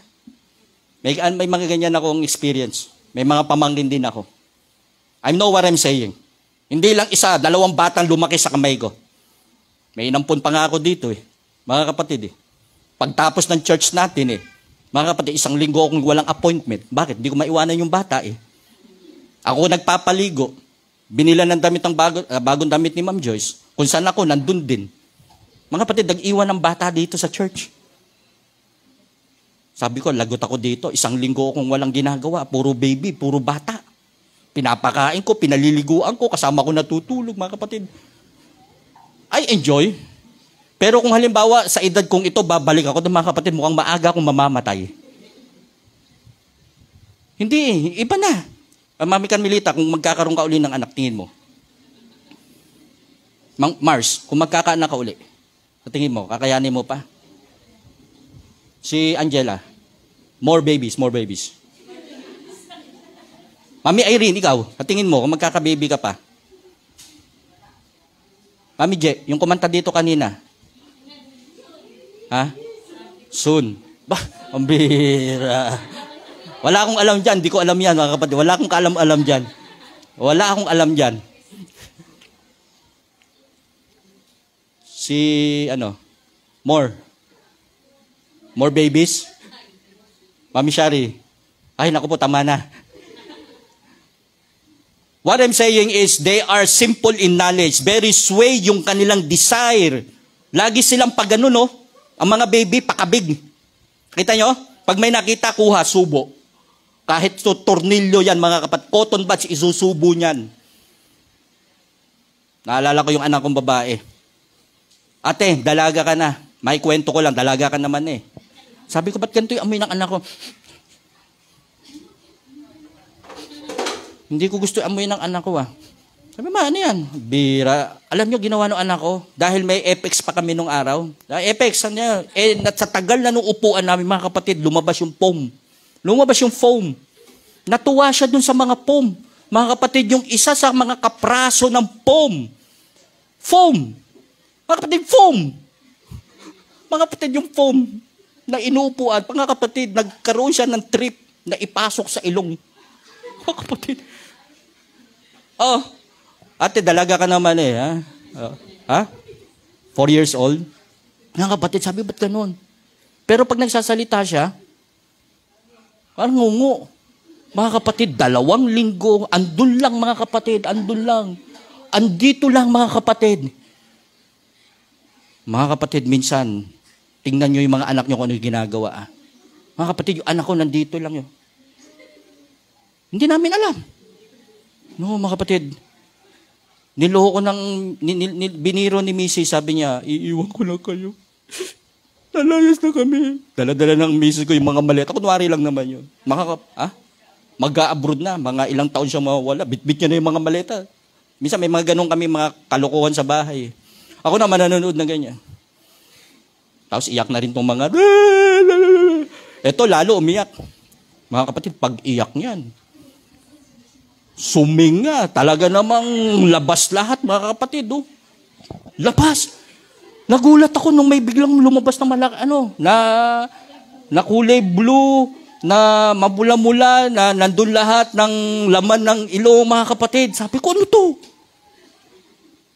May mga ganyan akong experience. May mga pamangkin din ako. I know what I'm saying. Hindi lang isa, 2 batang lumaki sa kamay ko. May inampun pa nga ako dito mga kapatid Pagtapos ng church natin mga kapatid, 1 linggo akong walang appointment. Bakit? Hindi ko maiwanan yung bata Ako nagpapaligo. Binila ng damit ng bagong damit ni Ma'am Joyce. Kung saan ako, nandun din. Mga kapatid, nag-iwan ng bata dito sa church. Sabi ko, lagot ako dito. 1 linggo akong walang ginagawa. Puro baby, puro bata. Pinapakain ko, pinaliliguan ko, kasama ko natutulog, mga kapatid. I enjoy. Pero kung halimbawa, sa edad kong ito, babalik ako ng mga kapatid, mukhang maaga akong mamamatay. Hindi, iba na. Mami Carmelita, kung magkakaroon ka uli ng anak, tingin mo. Mars, kung magkakaanak ka uli, tingin mo, kakayanin mo pa? Si Angela, more babies. Mami Irene, ikaw, tingin mo, kung magkaka-baby ka pa? Mami Je, yung kumanta dito kanina. Ha? Soon. Ang bira. Wala akong alam dyan. Di ko alam yan, mga kapatid. Wala akong kaalam-alam dyan. Wala akong alam dyan. More babies? Mami Shari. Ay, naku po, tama na. What I'm saying is, they are simple in knowledge. Very sway yung kanilang desire. Lagi silang pag no? Ang mga baby, pakabig. Kita nyo? Pag may nakita, kuha, subo. Kahit to tornilyo yan, mga kapatid, cotton buds, isusubo niyan. Naalala ko yung anak kong babae. Ate, dalaga ka na. May kwento ko lang, dalaga ka naman eh. Sabi ko, ba't ganito yung amoy ng anak ko? Hindi ko gusto amoy ng anak ko Sabi, ano yan? Bira. Alam nyo, ginawa ng anak ko, dahil may Apex pa kami nung araw. Apex, ano yan? Sa tagal na nung upuan namin, mga kapatid, lumabas yung foam. Natuwa siya dun sa mga foam. Mga kapatid, yung isa sa mga kapraso ng foam. Mga kapatid, foam. Mga kapatid, yung foam na inuupuan, mga kapatid, nagkaroon siya ng trip na ipasok sa ilong. Mga kapatid. Ate, dalaga ka naman eh. Ha? 4 years old? Mga kapatid, sabi, ba't ganun? Pero pag nagsasalita siya, parang ngungo. Mga kapatid, 2 linggo, andun lang mga kapatid, andun lang. Andito lang mga kapatid. Mga kapatid, minsan, tingnan nyo yung mga anak nyo kung ano yung ginagawa. Mga kapatid, yung anak ko nandito lang yun. Hindi namin alam. No, mga kapatid, niloko ng, biniro ni Missy, sabi niya, iiwan ko lang kayo. Nalayas na kami. Dala-dala ng Missy ko yung mga maleta. Kunwari lang naman yun. Mag-a-abroad na. Mga ilang taon siya mawawala. Bit-bit niya na yung mga maleta. Minsan may mga ganun kami, mga kalokohan sa bahay. Ako naman nanonood na ganyan. Tapos iyak na rin tong mga, eto lalo umiyak. Mga kapatid, pag iyak niyan, suminga, talaga namang labas lahat, mga kapatid. Labas. Nagulat ako nung may biglang lumabas na malaki, na kulay blue, na mabula-mula, na nandun lahat ng laman ng ilong, mga kapatid. Sabi ko, ano to?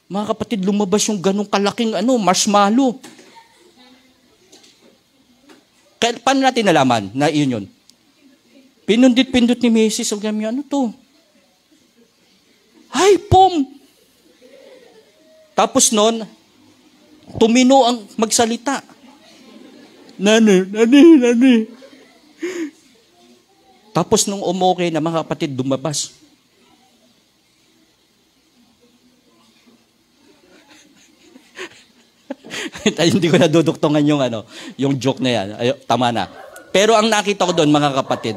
Mga kapatid, lumabas yung ganong kalaking marshmallow. Kaya, paano natin nalaman na yun? Pinundit-pindot ni Mrs. Sabi niya, ano to? Ay, pom! Tapos nun, tumino ang magsalita. Nani. Tapos nung umokay na, mga kapatid, dumabas. Hindi ko naduduktungan yung joke na yan. Tama na. Pero ang nakita ko doon, mga kapatid,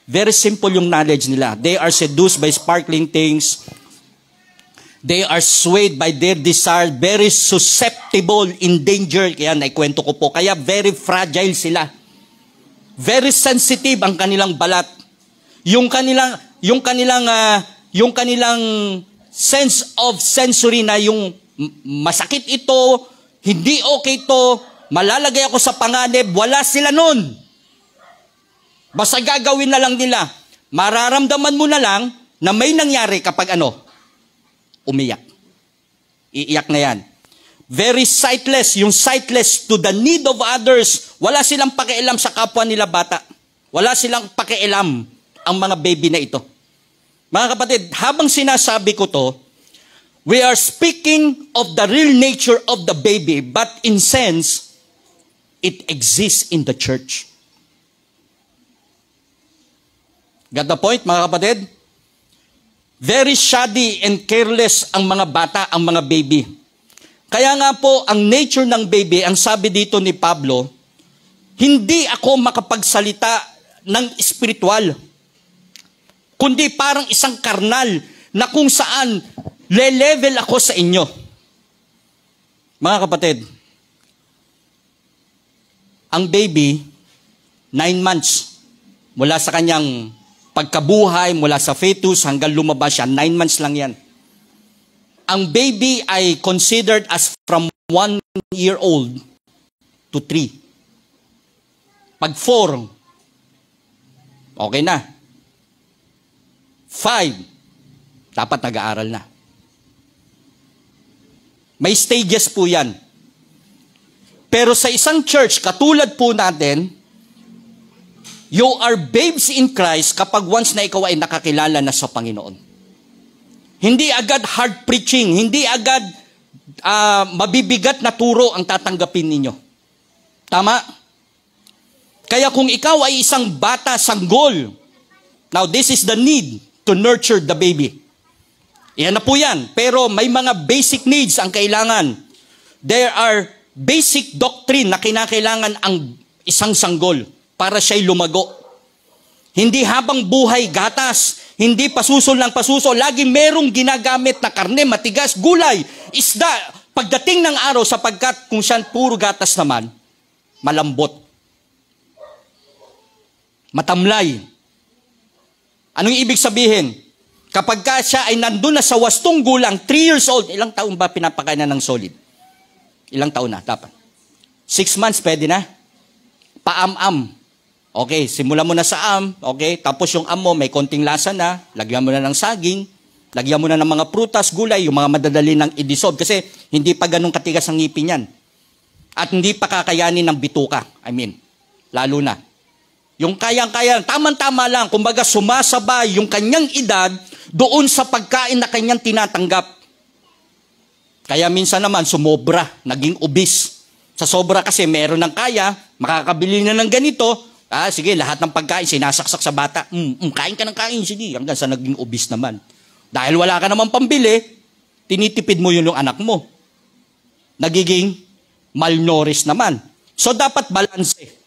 very simple yung knowledge nila. They are seduced by sparkling things. They are swayed by their desire, very susceptible in danger. Kaya naikwento ko po. Kaya very fragile sila. Very sensitive ang kanilang balat. Yung kanilang sense of sensory na yung masakit ito, hindi okay ito, malalagay ako sa panganib, wala sila nun. Basta gagawin na lang nila. Mararamdaman mo na lang na may nangyari kapag umiyak. Iiyak na yan. Very sightless, yung sightless to the need of others. Wala silang pakialam sa kapwa nila bata. Wala silang pakialam ang mga baby na ito. Mga kapatid, habang sinasabi ko to, we are speaking of the real nature of the baby, but in sense, it exists in the church. Got the point, mga kapatid? Very shoddy and careless ang mga bata, ang mga baby. Kaya nga po, ang nature ng baby, ang sabi dito ni Pablo, hindi ako makapagsalita ng espiritual, kundi parang isang karnal na kung saan le-level ako sa inyo. Mga kapatid, ang baby, 9 months, mula sa kanyang pagkabuhay, mula sa fetus hanggang lumabas siya, 9 months lang yan. Ang baby ay considered as from 1 year old to 3. Pag 4, Okay na. 5, dapat nag-aaral na. May stages po yan. Pero sa isang church, katulad po natin, you are babes in Christ kapag once na ikaw ay nakakilala na sa Panginoon. Hindi agad hard preaching, hindi agad mabibigat na turo ang tatanggapin ninyo. Tama? Kaya kung ikaw ay isang bata, sanggol, now this is the need to nurture the baby. Iyan na po yan. Pero may mga basic needs ang kailangan. There are basic doctrine na kinakailangan ang isang sanggol para siya'y lumago. Hindi habang buhay gatas, hindi pasusol ng pasusol, lagi merong ginagamit na karne, matigas, gulay, isda. Pagdating ng araw, sapagkat kung siya puro gatas naman, malambot, matamlay. Anong ibig sabihin? Kapag siya ay nandun na sa wastong gulang, 3 years old, ilang taon ba pinapakain na ng solid? Ilang taon na? Dapat. 6 months, pwede na. Paam-am. Okay, simula mo na sa am. Okay, tapos yung am mo, may konting lasa na. Lagyan mo na ng saging. Lagyan mo na ng mga prutas, gulay, yung mga madadali ng i-dissolve. Kasi hindi pa ganun katigas ang ngipin yan. At hindi pa kakayanin ng bituka. Lalo na. Yung kayang-kaya, tamang-tama lang. Kumbaga, sumasabay yung kanyang edad doon sa pagkain na kanyang tinatanggap. Kaya minsan naman, sumobra, naging obese. Sa sobra kasi, meron ng kaya, makakabili na ng ganito, sige, lahat ng pagkain, sinasaksak sa bata. Kain ka ng kain, sige, hanggang sa naging obese naman. Dahil wala ka naman pambili, tinitipid mo yung anak mo. Nagiging malnourished naman. So, dapat balanse.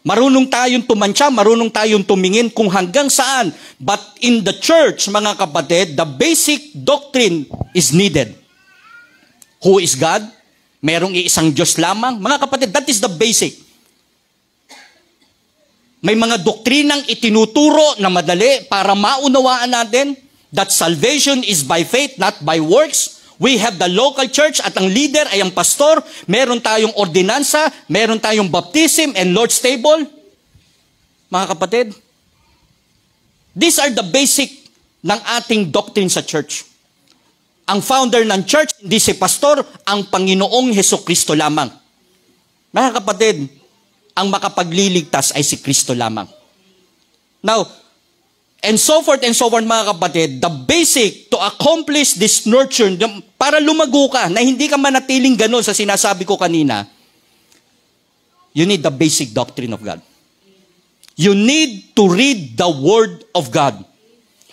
Marunong tayong tumansya, marunong tayong tumingin kung hanggang saan. But in the church, mga kapatid, the basic doctrine is needed. Who is God? Merong iisang Diyos lamang. Mga kapatid, that is the basic. May mga doktrinang itinuturo na madali para maunawaan natin that salvation is by faith, not by works. We have the local church at ang leader ay ang pastor. Meron tayong ordinansa, meron tayong baptism and Lord's table. Mga kapatid, these are the basic ng ating doctrine sa church. Ang founder ng church, hindi si pastor, ang Panginoong Hesukristo lamang. Mga kapatid, ang makapagliligtas ay si Kristo lamang. Now, and so forth, mga kapatid, the basic to accomplish this nurture, para lumago ka, na hindi ka manatiling ganun sa sinasabi ko kanina, you need the basic doctrine of God. You need to read the Word of God.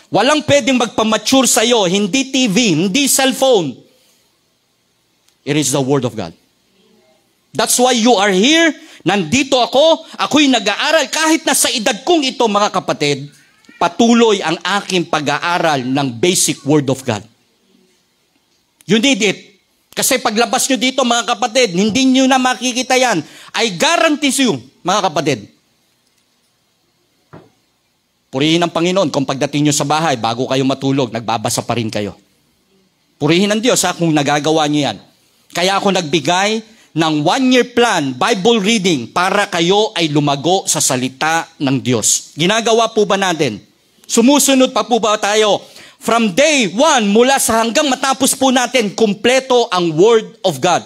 Walang pwedeng magpamature sa'yo, hindi TV, hindi cellphone. It is the Word of God. That's why you are here, nandito ako'y nag-aaral, kahit na sa edad kong ito, mga kapatid, patuloy ang aking pag-aaral ng basic Word of God. You need it. Kasi paglabas nyo dito, mga kapatid, hindi nyo na makikita yan. I guarantee you, mga kapatid, purihin ang Panginoon kung pagdating nyo sa bahay, bago kayo matulog, nagbabasa pa rin kayo. Purihin ang Diyos kung nagagawa nyo yan. Kaya ako nagbigay ng 1-year plan, Bible reading, para kayo ay lumago sa salita ng Diyos. Ginagawa po ba natin? Sumusunod pa po ba tayo? From day 1, mula sa hanggang matapos po natin, kumpleto ang Word of God.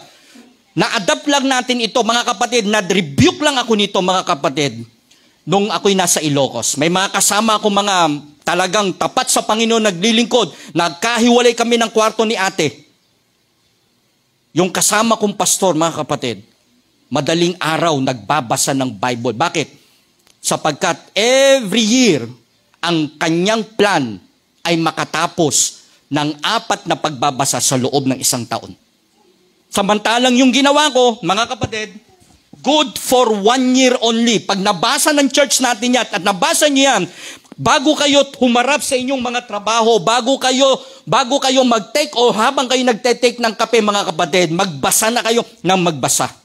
Na-adapt lang natin ito, mga kapatid, na-rebuke lang ako nito, mga kapatid, nung ako'y nasa Ilocos. May mga kasama akong mga talagang tapat sa Panginoon naglilingkod. Nagkahiwalay kami ng kwarto ni ate. Yung kasama kong pastor, mga kapatid, madaling araw nagbabasa ng Bible. Bakit? Sapagkat every year, ang kanyang plan ay makatapos ng 4 na pagbabasa sa loob ng 1 taon. Samantalang yung ginawa ko, mga kapatid, good for 1 year only. Pag nabasa ng church natin yan, at nabasa niyo yan, bago kayo humarap sa inyong mga trabaho, bago kayo mag-take o habang kayo nagte-take ng kape, mga kapatid, magbasa na kayo ng magbasa.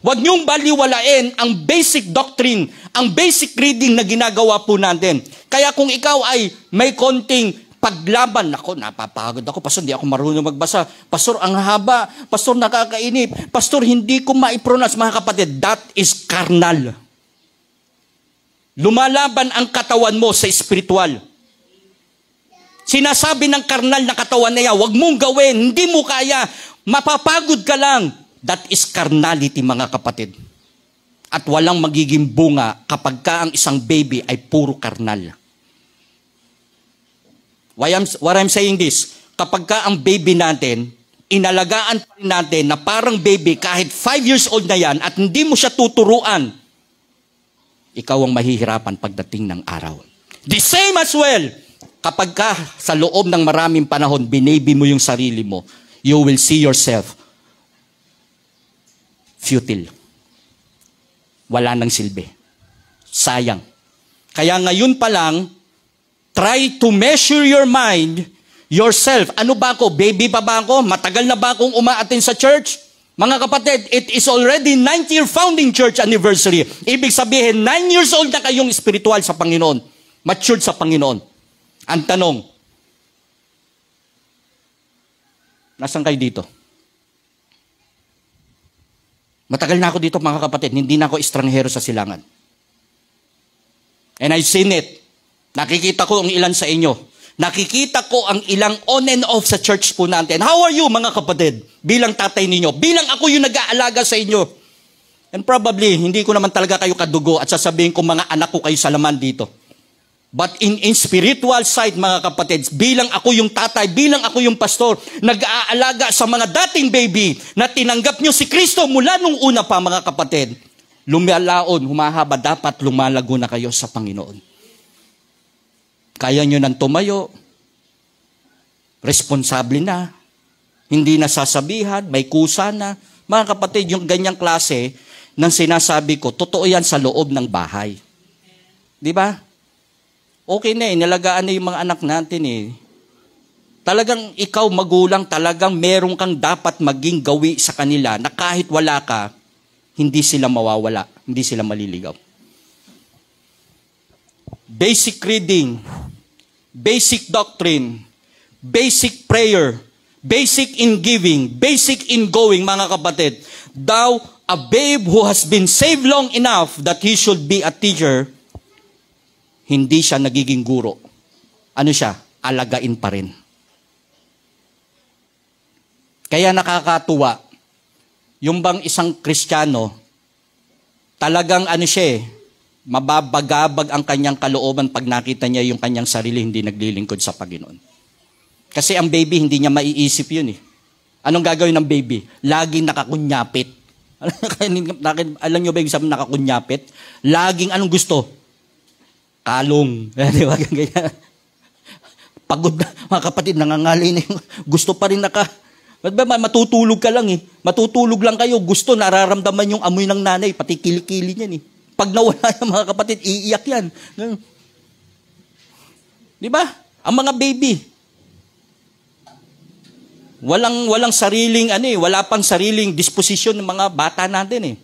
Huwag niyong baliwalain ang basic doctrine, ang basic reading na ginagawa po natin. Kaya kung ikaw ay may konting paglaban, ako, napapagod ako, pastor, hindi ako marunong magbasa. Pastor, ang haba. Pastor, nakakainip. Pastor, hindi ko ma-pronounce. Mga kapatid, that is carnal. Lumalaban ang katawan mo sa spiritual. Sinasabi ng karnal na katawan na yan, huwag mong gawin, hindi mo kaya, mapapagod ka lang. That is carnality, mga kapatid. At walang magiging bunga kapag ka ang isang baby ay puro karnal. What I'm saying this, kapag ka ang baby natin, inalagaan pa rin natin na parang baby kahit 5 years old na yan at hindi mo siya tuturuan, ikaw ang mahihirapan pagdating ng araw. The same as well, kapag ka sa loob ng maraming panahon, binaby mo yung sarili mo, you will see yourself futile. Wala nang silbi. Sayang. Kaya ngayon pa lang, try to measure your mind, yourself. Ano ba ako? Baby pa ba ako? Matagal na ba akong umaattend sa church? Mga kapatid, it is already 9th year founding church anniversary. Ibig sabihin, 9 years old na kayong spiritual sa Panginoon. Matured sa Panginoon. Ang tanong, nasaan kayo dito? Matagal na ako dito, mga kapatid. Hindi na ako estranghero sa silangan. And I've seen it. Nakikita ko ang ilan sa inyo. Nakikita ko ang ilang on and off sa church po natin. How are you, mga kapatid? Bilang tatay ninyo. Bilang ako yung nag-aalaga sa inyo. And probably, hindi ko naman talaga kayo kadugo at sasabihin ko mga anak ko kayo sa laman dito. But in spiritual side, mga kapatid, bilang ako yung tatay, bilang ako yung pastor, nag-aalaga sa mga dating baby na tinanggap nyo si Kristo mula nung una pa, mga kapatid, lumalaon, humahaba, dapat lumalago na kayo sa Panginoon. Kaya nyo nang tumayo, responsable na, hindi na sasabihan, may kusa na. Mga kapatid, yung ganyang klase ng sinasabi ko, totoo yan sa loob ng bahay. Di ba? Okay na nalagaan na yung mga anak natin Talagang ikaw magulang, talagang meron kang dapat maging gawi sa kanila na kahit wala ka, hindi sila mawawala, hindi sila maliligaw. Basic reading, basic doctrine, basic prayer, basic in giving, basic in going, mga kapatid. Thou, a babe who has been saved long enough that he should be a teacher, hindi siya nagiging guro. Ano siya? Alagain pa rin. Kaya nakakatuwa, yung bang isang Kristiyano, talagang mababagabag ang kanyang kalooban pag nakita niya yung kanyang sarili hindi naglilingkod sa Panginoon. Kasi ang baby, hindi niya maiisip yun Anong gagawin ng baby? Laging nakakunyapit. Alam niyo ba yung sabi nakakunyapit? Laging anong gusto? Kalong. Di ba? Ganyan. Pagod na, mga kapatid, nangangalay na yung gusto pa rin matutulog ka lang Matutulog lang kayo. Gusto, nararamdaman yung amoy ng nanay, pati kilikili niyan Pag nawala yung mga kapatid, iiyak yan. Di ba? Ang mga baby. Walang sariling, wala pang sariling disposisyon ng mga bata natin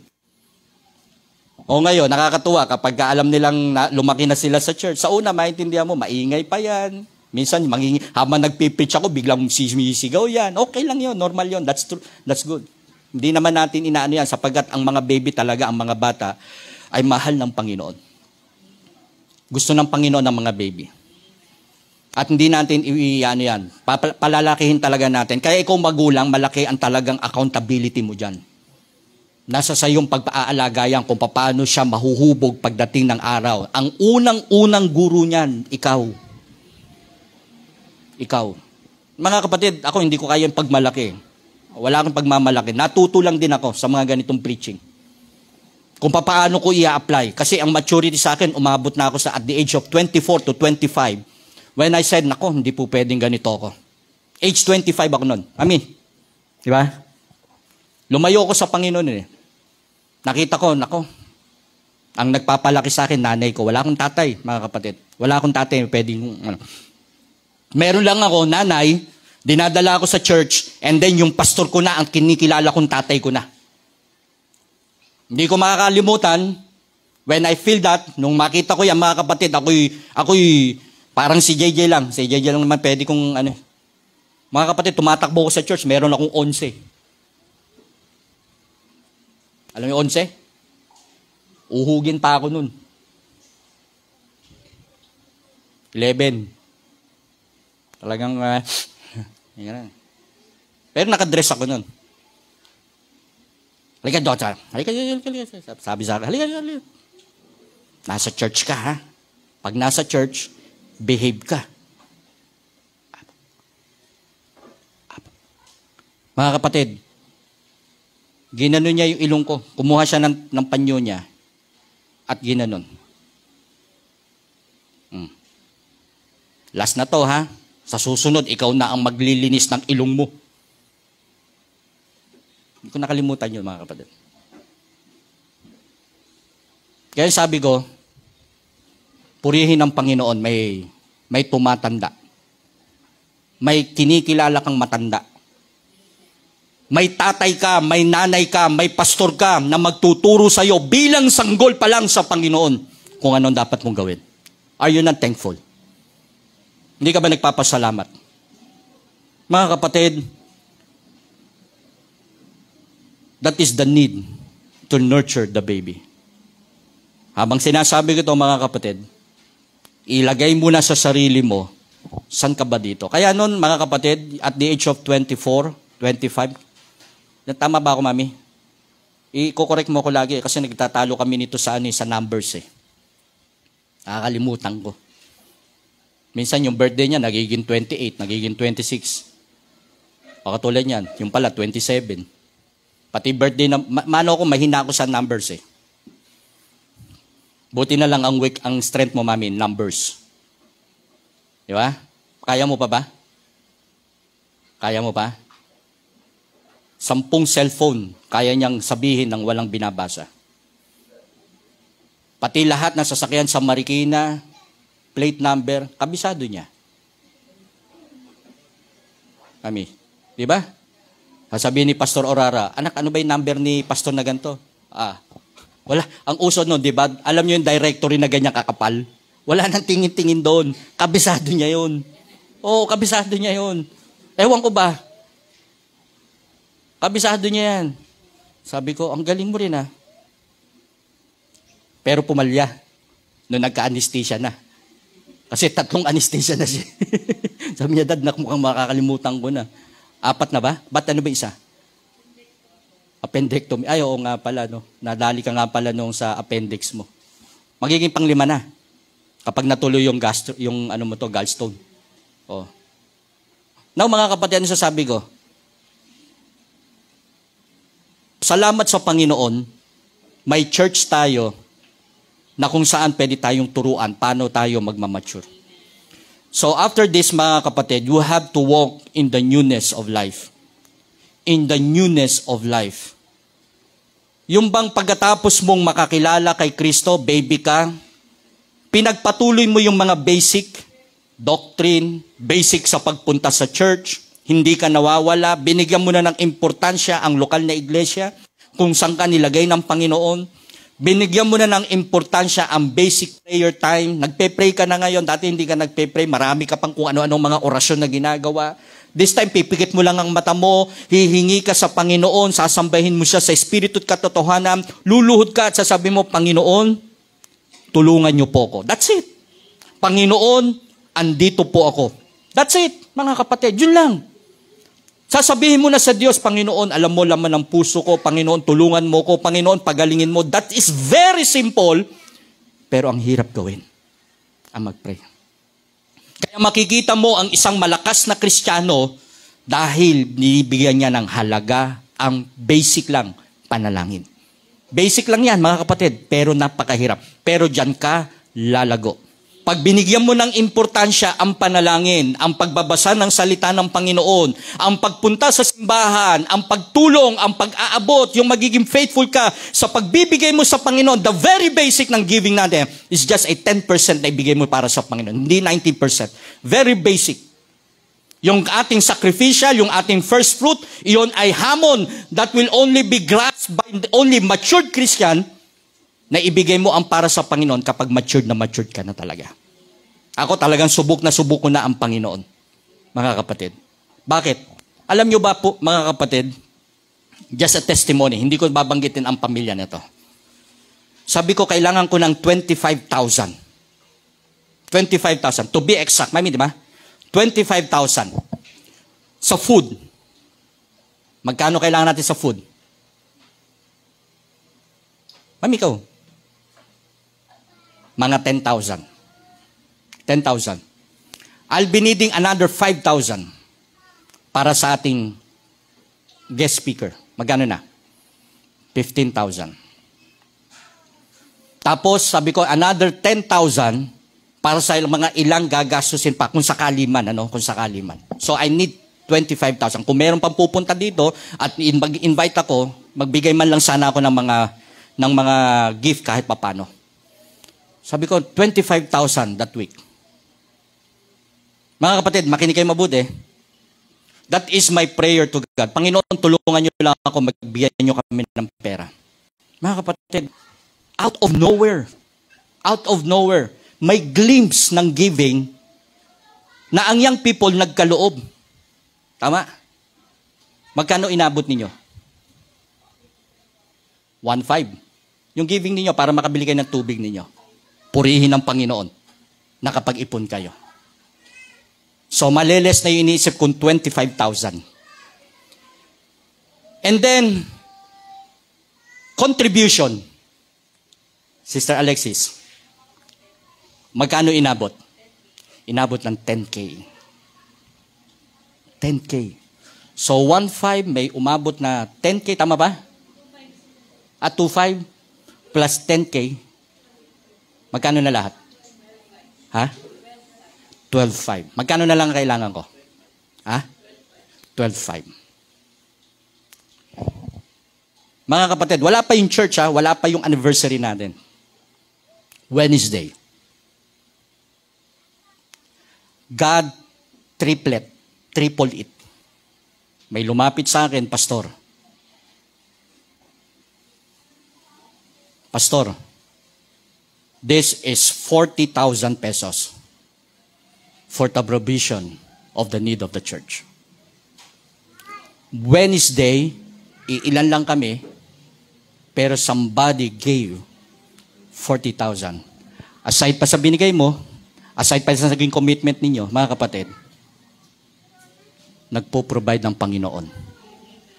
O ngayon, nakakatuwa kapag alam nilang lumaki na sila sa church. Sa una, maintindihan mo, maingay pa yan. Minsan, habang nagpipreach ako, biglang sisigaw yan. Okay lang yun, normal yun. That's true. That's good. Hindi naman natin inaano yan sapagkat ang mga baby talaga, ang mga bata, ay mahal ng Panginoon. Gusto ng Panginoon ng mga baby. At hindi natin iano yan. Palalakihin talaga natin. Kaya ikaw magulang, malaki ang talagang accountability mo dyan. Nasa sa iyong pag-aalaga yan kung paano siya mahuhubog pagdating ng araw. Ang unang-unang guru niyan, ikaw. Ikaw. Mga kapatid, ako hindi ko kaya yung pagmalaki. Wala akong pagmamalaki. Natuto lang din ako sa mga ganitong preaching. Kung paano ko i-apply. Kasi ang maturity sa akin, umabot na ako sa at the age of 24 to 25. When I said, nako, hindi po pwedeng ganito ako. Age 25 ako nun. Di ba? Lumayo ako sa Panginoon Nakita ko, nako, ang nagpapalaki sa akin, nanay ko. Wala akong tatay, mga kapatid. Wala akong tatay, pwedeng, Meron lang ako, nanay, dinadala ako sa church, and then yung pastor ko na, ang kinikilala kong tatay ko na. Hindi ko makakalimutan, when I feel that, nung makita ko yan, mga kapatid, ako'y parang si JJ lang. Si JJ lang naman pwede kong, Mga kapatid, tumatakbo ko sa church, meron akong 11. Alam niyo 11? Uhugin pa ako nun. 11. Talagang, pero nakadress ako nun. Halika, daughter. Halika. Sabi sa akin, halika. Nasa church ka, ha? Pag nasa church, behave ka. Mga kapatid, ginanon niya yung ilong ko. Kumuha siya ng panyo niya at ginanon. Last na to, ha? Sa susunod, ikaw na ang maglilinis ng ilong mo. Hindi ko nakalimutan yun, mga kapatid. Kaya sabi ko, purihin ng Panginoon, may tumatanda. May kinikilala kang matanda. May tatay ka, may nanay ka, may pastor ka na magtuturo sa iyo bilang sanggol pa lang sa Panginoon kung anong dapat mong gawin. Are you not thankful? Hindi ka ba nagpapasalamat? Mga kapatid, that is the need to nurture the baby. Habang sinasabi ko ito, mga kapatid, ilagay mo na sa sarili mo, saan ka ba dito? Kaya noon, mga kapatid, at the age of 24, 25, tama ba ako, mami? I-correct mo ko lagi kasi nagtatalo kami nito sa numbers eh. Nakakalimutan ko. Minsan yung birthday niya nagiging 28, nagiging 26. O katulad niyan, yung pala 27. Pati birthday na, mano ako, mahina ako sa numbers eh. Buti na lang ang strength mo, mami, numbers. Di ba? Kaya mo pa ba? Kaya mo pa? 10 cellphone, kaya niyang sabihin ng walang binabasa. Pati lahat ng sasakyan sa Marikina, plate number, kabisado niya. Kami, di ba? Sabihin ni Pastor Orara, anak, ano ba yung number ni Pastor na ganito? Wala. Ang uso nun, di ba? Alam niyo yung directory na ganyan kakapal? Wala nang tingin-tingin doon. Kabisado niya yun. Oo, kabisado niya yun. Ewan ko ba? Kabisado niya yan. Sabi ko, ang galing mo rin ha. Pero pumalya. Noong nagka-anesthesia na. Kasi 3 anesthesia na siya. Sabi niya, Dad, mukhang makakalimutan ko na. 4 na ba? Ba't ano ba isa? Appendectomy. Ay, oo nga pala. No? Nadali ka nga pala nung sa appendix mo. Magiging 5 na. Kapag natuloy yung gallstone. Oh. Now, mga kapatid, ano sasabi ko? Salamat sa Panginoon, may church tayo na kung saan pwede tayong turuan paano tayo magmamature. So after this, mga kapatid, you have to walk in the newness of life. In the newness of life. Yung bang pagkatapos mong makakilala kay Kristo, baby ka, pinagpatuloy mo yung mga basic doctrine, basic sa pagpunta sa church, hindi ka nawawala, binigyan mo na ng importansya ang lokal na iglesia, kung saan ka nilagay ng Panginoon, binigyan mo na ng importansya ang basic prayer time, nagpe-pray ka na ngayon, dati hindi ka nagpe-pray, marami ka pang kung ano-anong mga orasyon na ginagawa. This time, pipikit mo lang ang mata mo, hihingi ka sa Panginoon, sasambahin mo siya sa espiritu at katotohanan, luluhod ka at sasabi mo, Panginoon, tulungan niyo po ako. That's it. Panginoon, andito po ako. That's it, mga kapatid, yun lang. Sasabihin mo na sa Diyos, Panginoon, alam mo laman ng puso ko, Panginoon, tulungan mo ko, Panginoon, pagalingin mo. That is very simple, pero ang hirap gawin, ang mag-pray. Kaya makikita mo ang isang malakas na Kristiyano dahil nibigyan niya ng halaga ang basic lang, panalangin. Basic lang yan, mga kapatid, pero napakahirap. Pero dyan ka lalago. Pag binigyan mo ng importansya ang panalangin, ang pagbabasa ng salita ng Panginoon, ang pagpunta sa simbahan, ang pagtulong, ang pag-aabot, yung magiging faithful ka sa pagbibigay mo sa Panginoon, the very basic ng giving natin is just a 10% na ibigay mo para sa Panginoon, hindi 90%. Very basic. Yung ating sacrificial, yung ating first fruit, iyon ay hamon that will only be grasped by only matured Christian na ibigay mo ang para sa Panginoon kapag matured ka na talaga. Ako talagang subok ko na ang Panginoon, mga kapatid. Bakit? Alam nyo ba po, mga kapatid, just a testimony, hindi ko babanggitin ang pamilya nito. Sabi ko, kailangan ko ng 25,000 25,000. To be exact, mami, di ba? 25,000. Sa food. Magkano kailangan natin sa food? Mami, ikaw. Mga 10,000. 10,000. I'll be needing another 5,000 para sa ating guest speaker. Magkano na? 15,000. Tapos, sabi ko, another 10,000 para sa mga ilang gagastusin pa kung sakali man, kung sakali man. So, I need 25,000. Kung meron pang pupunta dito at mag-invite ako, magbigay man lang sana ako ng mga gift kahit papano. Sabi ko, 25,000 that week. Mga kapatid, makinig kayo mabuti. That is my prayer to God. Panginoon, tulungan niyo lang ako, magbigay niyo kami ng pera. Mga kapatid, out of nowhere, may glimpse ng giving na ang young people nagkaloob. Tama? Magkano inabot ninyo? 1,500. Yung giving ninyo para makabili kayo ng tubig ninyo. Purihin ng Panginoon. Nakapag-ipon kayo. So, maliles na yung iniisip kong 25,000. And then, contribution. Sister Alexis, magkano inabot? Inabot ng 10K. 10K. So, 1,500 may umabot na 10K. Tama ba? At 2,500 plus 10K. Magkano na lahat? Ha? 12,500. Magkano na lang kailangan ko? Ha? 12,500. Mga kapatid, wala pa yung church, wala pa yung anniversary natin. Wednesday. God triple it. May lumapit sa akin, Pastor, this is 40,000 pesos for the provision of the need of the church. Wednesday, ilan lang kami, pero somebody gave 40,000. Aside pa sa binigay mo, aside pa sa naging commitment ninyo, mga kapatid, nagpo-provide ng Panginoon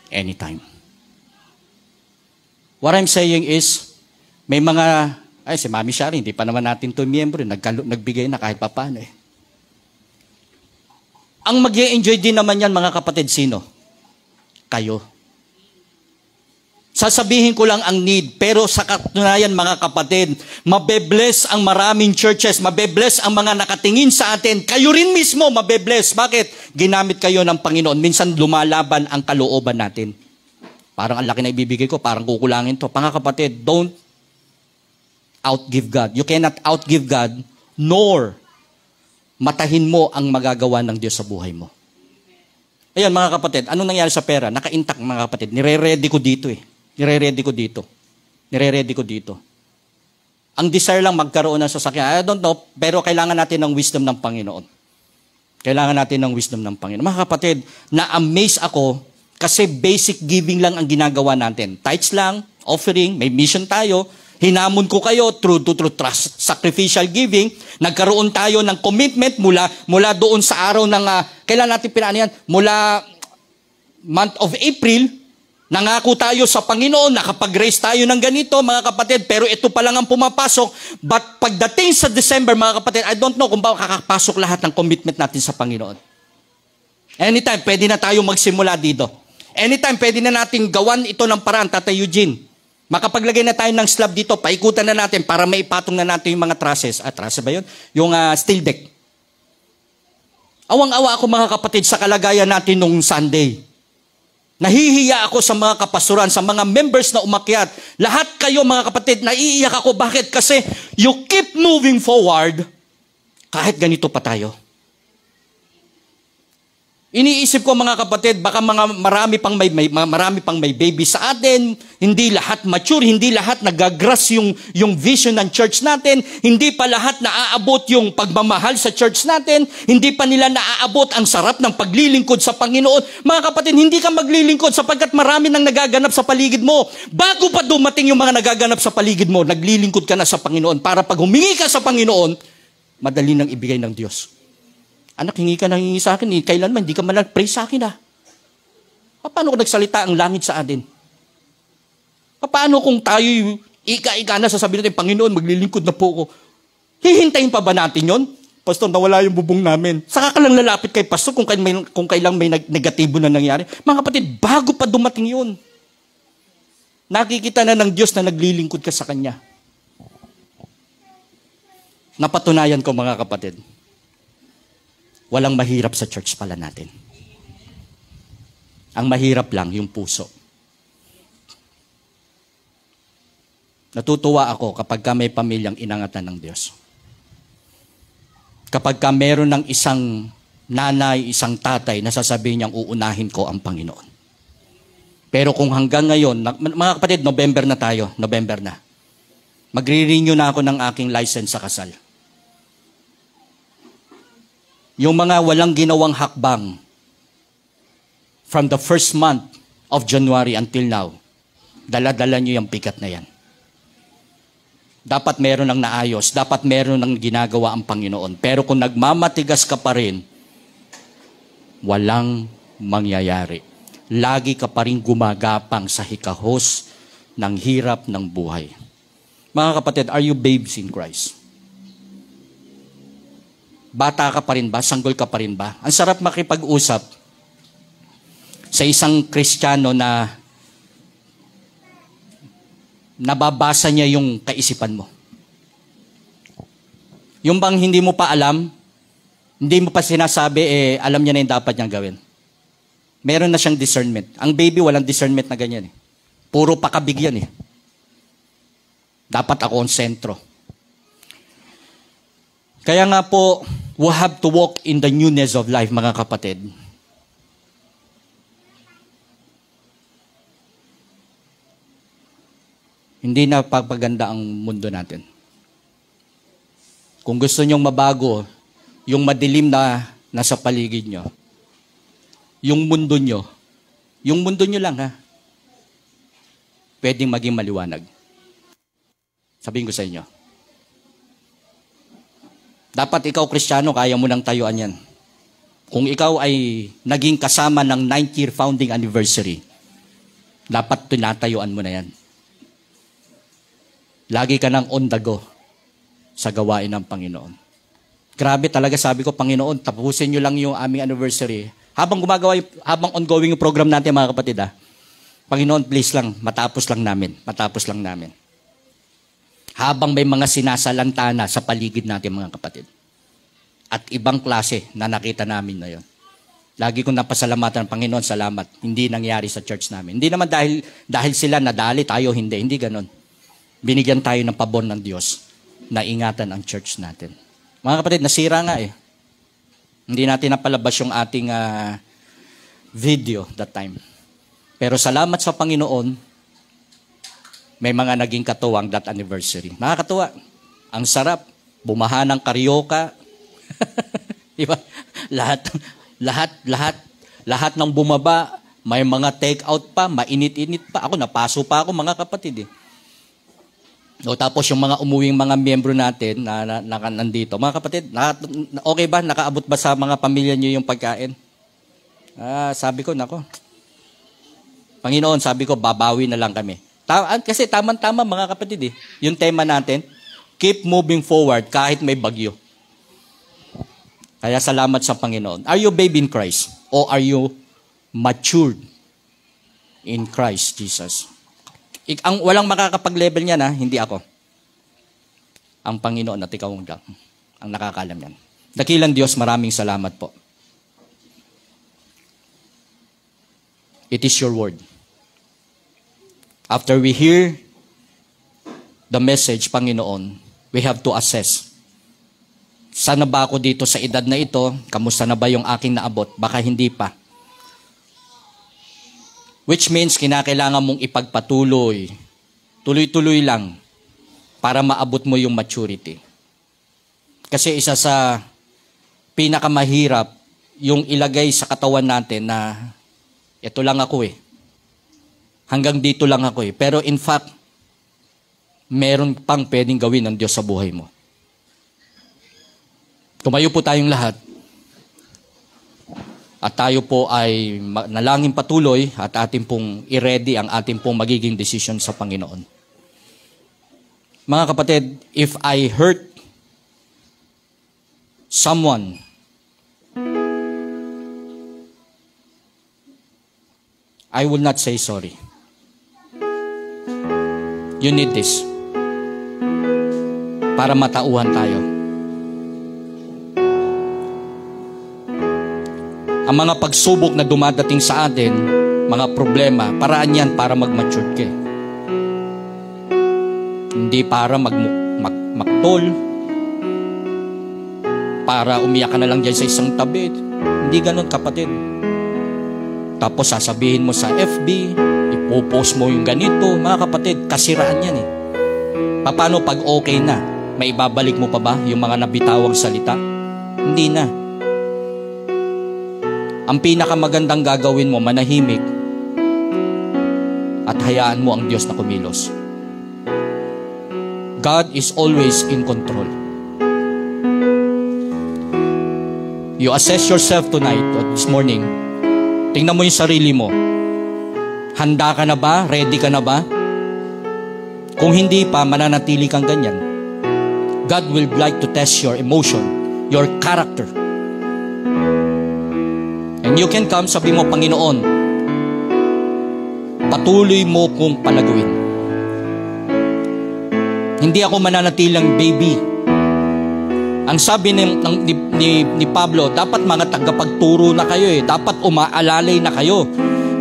anytime. What I'm saying is, may mga, si Mami Shari, hindi pa naman natin ito miyembro, nagbigay na kahit papaano eh. Ang mag-i-enjoy din naman yan, mga kapatid, sino? Kayo. Sasabihin ko lang ang need, pero sa katunayan, mga kapatid, mabebless ang maraming churches, mabebless ang mga nakatingin sa atin. Kayo rin mismo mabebless. Bakit? Ginamit kayo ng Panginoon. Minsan lumalaban ang kalooban natin. Parang ang laki na ibibigay ko, parang kukulangin to. Mga kapatid, don't outgive God. You cannot outgive God, nor matahin mo ang magagawa ng Diyos sa buhay mo. Ayan, mga kapatid, anong nangyari sa pera? Naka-intact, mga kapatid. Nire-ready ko dito eh. Nire-ready ko dito. Ang desire lang magkaroon ng sasakyan. I don't know, pero kailangan natin ng wisdom ng Panginoon. Mga kapatid, na-amaze ako kasi basic giving lang ang ginagawa natin. Tithes lang, offering, may mission tayo. Hinamon ko kayo through trust, sacrificial giving. Nagkaroon tayo ng commitment mula doon sa araw ng, kailan natin pinaan yan? Mula month of April, nangako tayo sa Panginoon, nakapag-raise tayo ng ganito, mga kapatid, pero ito pa lang ang pumapasok. But pagdating sa December, mga kapatid, I don't know kung ba kakapasok lahat ng commitment natin sa Panginoon. Anytime, pwede na tayo magsimula dito. Anytime, pwede na natin gawan ito ng paraan, Tatay Eugene. Makapaglagay na tayo ng slab dito, paikutan na natin para maipatong na natin yung mga trusses. Trusses ba yun? Yung steel deck. Awang-awa ako, mga kapatid, sa kalagayan natin nung Sunday. Nahihiya ako sa mga kapasuran, sa mga members na umakyat. Lahat kayo, mga kapatid, naiiyak ako. Bakit? Kasi you keep moving forward kahit ganito pa tayo. Iniisip ko, mga kapatid, baka marami pang may baby sa atin, hindi lahat mature, hindi lahat nagagrasp yung vision ng church natin, hindi pa lahat naaabot yung pagmamahal sa church natin, hindi pa nila naaabot ang sarap ng paglilingkod sa Panginoon. Mga kapatid, hindi ka maglilingkod sapagkat marami nang nagaganap sa paligid mo. Bago pa dumating yung mga nagaganap sa paligid mo, naglilingkod ka na sa Panginoon para pag humingi ka sa Panginoon, madali nang ibigay ng Diyos. Anak, hingi ka nang hingi sa akin, kailanman, hindi ka man nag-pray sa akin Paano kung nagsalita ang langit sa atin? Paano kung tayo ika-ika na sasabihin natin, Panginoon, maglilingkod na po ako. Hihintayin pa ba natin yon? Pastor, nawala yung bubong namin. Saka ka lang lalapit kay Pastor kung kailang may negatibo na nangyari. Mga kapatid, bago pa dumating yun, nakikita na ng Diyos na naglilingkod ka sa Kanya. Napatunayan ko mga kapatid, walang mahirap sa church pala natin. Ang mahirap lang yung puso. Natutuwa ako kapag may pamilyang inangatan ng Diyos. Kapag meron ng isang nanay, isang tatay na sasabihin niyang uunahin ko ang Panginoon. Pero kung hanggang ngayon, mga kapatid, November na tayo, November na. Magre-renew na ako ng aking license sa kasal. Yung mga walang ginawang hakbang from the first month of January until now, dala-dala niyo yung bigat na yan. Dapat meron ng naayos, dapat meron ng ginagawa ang Panginoon. Pero kung nagmamatigas ka pa rin, walang mangyayari. Lagi ka pa rin gumagapang sa hikahos ng hirap ng buhay. Mga kapatid, are you babes in Christ? Bata ka pa rin ba? Sanggol ka pa rin ba? Ang sarap makipag-usap sa isang Kristiyano na nababasa niya yung kaisipan mo. Yung bang hindi mo pa alam, hindi mo pa sinasabi, alam niya na yung dapat niyang gawin. Meron na siyang discernment. Ang baby walang discernment na ganyan Puro pakabigyan Dapat ako ang sentro. Kaya nga po, we have to walk in the newness of life, mga kapatid. Hindi na papaganda ang mundo natin. Kung gusto nyong mabago, yung madilim na nasa paligid nyo, yung mundo nyo lang pwedeng maging maliwanag. Sabihin ko sa inyo. Dapat ikaw, Kristiyano, kaya mo nang tayuan yan. Kung ikaw ay naging kasama ng 9th year founding anniversary, dapat tinatayuan mo na yan. Lagi ka nang on the go sa gawain ng Panginoon. Grabe talaga, sabi ko, Panginoon, tapusin nyo lang yung aming anniversary. Habang ongoing yung program natin, mga kapatid, Panginoon, please lang, matapos lang namin. Habang may mga sinasalantana sa paligid natin, mga kapatid. At ibang klase na nakita namin na yun. Lagi kong napasalamatan, Panginoon, salamat. Hindi nangyari sa church namin. Hindi naman dahil sila nadali tayo, hindi ganon. Binigyan tayo ng pabor ng Diyos na ingatan ang church natin. Mga kapatid, nasira nga Hindi natin napalabas yung ating video that time. Pero salamat sa Panginoon, may mga naging katuwang that anniversary. Nakakatuwa. Ang sarap. Bumaha ng karyoka. Diba? Lahat ng bumaba, may mga take out pa, mainit-init pa. Ako, napaso pa ako, mga kapatid tapos yung mga umuwing mga miyembro natin na nandito. Mga kapatid, okay ba? Nakaabot ba sa mga pamilya niyo yung pagkain? Sabi ko, nako. Panginoon, sabi ko, babawi na lang kami. Kasi tama-tama, mga kapatid Yung tema natin, keep moving forward kahit may bagyo. Kaya salamat sa Panginoon. Are you babe in Christ? Or are you matured in Christ Jesus? Ang walang makakapag-level niyan hindi ako. Ang Panginoon at ikaw ang nakakalam yan. Dakilang Diyos, maraming salamat po. It is your word. After we hear the message, Panginoon, we have to assess. Sana ba ako dito sa edad na ito? Kamusta na ba yung aking naabot? Baka hindi pa. Which means, kinakailangan mong ipagpatuloy. Tuloy-tuloy lang para maabot mo yung maturity. Kasi isa sa pinakamahirap, yung ilagay sa katawan natin na ito lang ako Hanggang dito lang ako Pero in fact, meron pang pwedeng gawin ng Diyos sa buhay mo. Tumayo po tayong lahat. At tayo po ay nalangin patuloy at atin pong i-ready ang ating pong magiging desisyon sa Panginoon. Mga kapatid, if I hurt someone, I will not say sorry. You need this para matauhan tayo. Ang mga pagsubok na dumadating sa atin, mga problema, paraan yan para mag-mature ka. Hindi para magtol, para umiyak ka na lang dyan sa isang tabi. Hindi ganon, kapatid. Tapos sasabihin mo sa FB, ipopost mo yung ganito. Mga kapatid, kasiraan yan eh. Paano pag okay na? May ibabalik mo pa ba yung mga nabitawang salita? Hindi na. Ang pinakamagandang gagawin mo, manahimik at hayaan mo ang Diyos na kumilos. God is always in control. You assess yourself tonight or this morning. Tingnan mo yung sarili mo. Handa ka na ba? Ready ka na ba? Kung hindi pa, mananatili kang ganyan. God will like to test your emotion, your character. And you can come, sabi mo, Panginoon, patuloy mo kong palaguin. Hindi ako mananatilang baby. Ang sabi ni Pablo, dapat mga tagapagturo na kayo eh. Dapat umaalalay na kayo.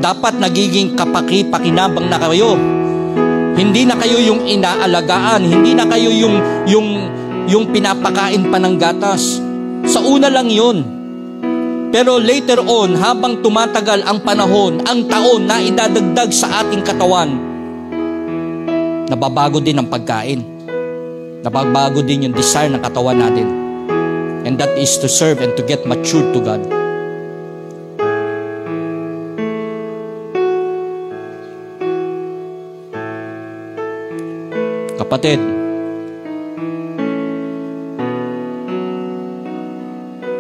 Dapat nagiging kapaki-pakinabang na kayo. Hindi na kayo yung inaalagaan. Hindi na kayo yung pinapakain pa ng gatas. Sa una lang yun. Pero later on, habang tumatagal ang panahon, ang taon na idadagdag sa ating katawan, nababago din ang pagkain. Nababago din yung desire ng katawan natin. And that is to serve and to get matured to God. Kapatid,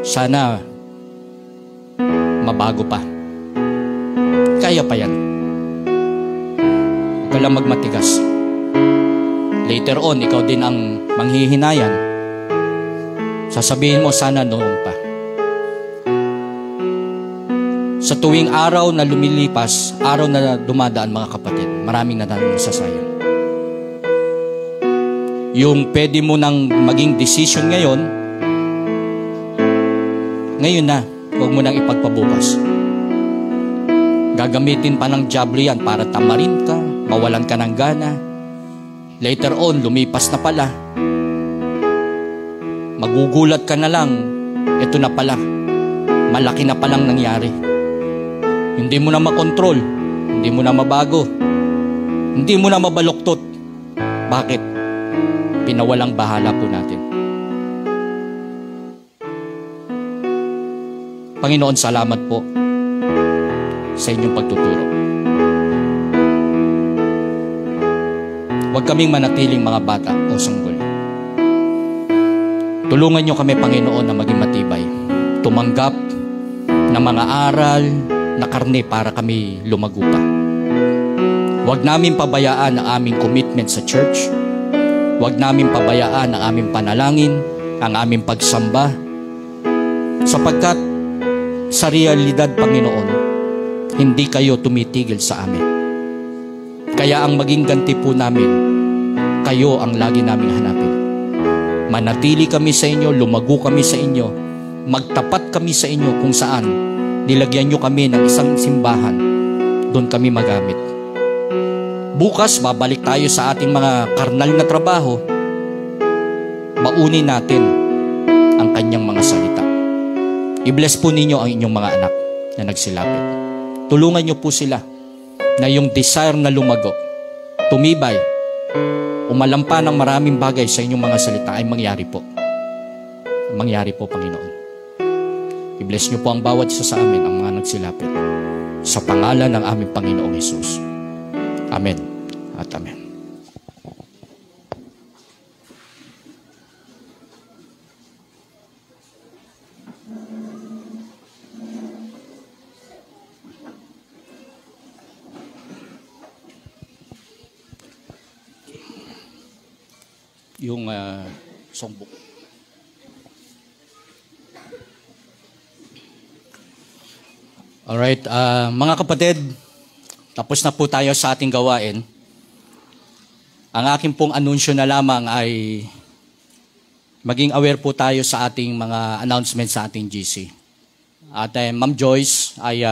sana mabago pa. Kaya pa yan. Huwag ka lang magmatigas. Later on, ikaw din ang manghihinayan. Sasabihin mo, sana noon pa. Sa tuwing araw na lumilipas, araw na dumadaan, mga kapatid, maraming nasasayang. Yung pwede mo nang maging decision ngayon na, huwag mo nang ipagpabukas. Gagamitin pa ng diablo yan para tamarin ka, mawalan ka ng gana. Later on, lumipas na pala. Magugulat ka na lang, ito na pala. Malaki na palang nangyari. Hindi mo na makontrol, hindi mo na mabago, hindi mo na mabaluktot. Bakit? Pinawalang bahala po natin. Panginoon, salamat po sa inyong pagtuturo. Huwag kaming manatiling mga bata o sanggol. Tulungan niyo kami, Panginoon, na maging matibay. Tumanggap ng mga aral na karne para kami lumago pa. Huwag namin pabayaan ang aming commitment sa church. Huwag namin pabayaan ang aming panalangin, ang aming pagsamba. Sapagkat sa realidad, Panginoon, hindi kayo tumitigil sa amin. Kaya ang maging ganti po namin, kayo ang lagi naming hanapin. Manatili kami sa inyo, lumago kami sa inyo, magtapat kami sa inyo kung saan nilagyan nyo kami ng isang simbahan, doon kami magamit. Bukas, babalik tayo sa ating mga karnal na trabaho, baunin natin ang kanyang mga salita. I-bless po ninyo ang inyong mga anak na nagsilapit. Tulungan nyo po sila na yung desire na lumago, tumibay, umalampa ng maraming bagay sa inyong mga salita ay mangyari po. Mangyari po, Panginoon. I-bless nyo po ang bawat isa sa amin, ang mga nagsilapit. Sa pangalan ng aming Panginoong Hesus. Amen at amen. yung songbook. Alright, mga kapatid, tapos na po tayo sa ating gawain. Ang aking pong anunsyo na lamang ay maging aware po tayo sa ating mga announcements sa ating GC. At Ma'am Joyce ay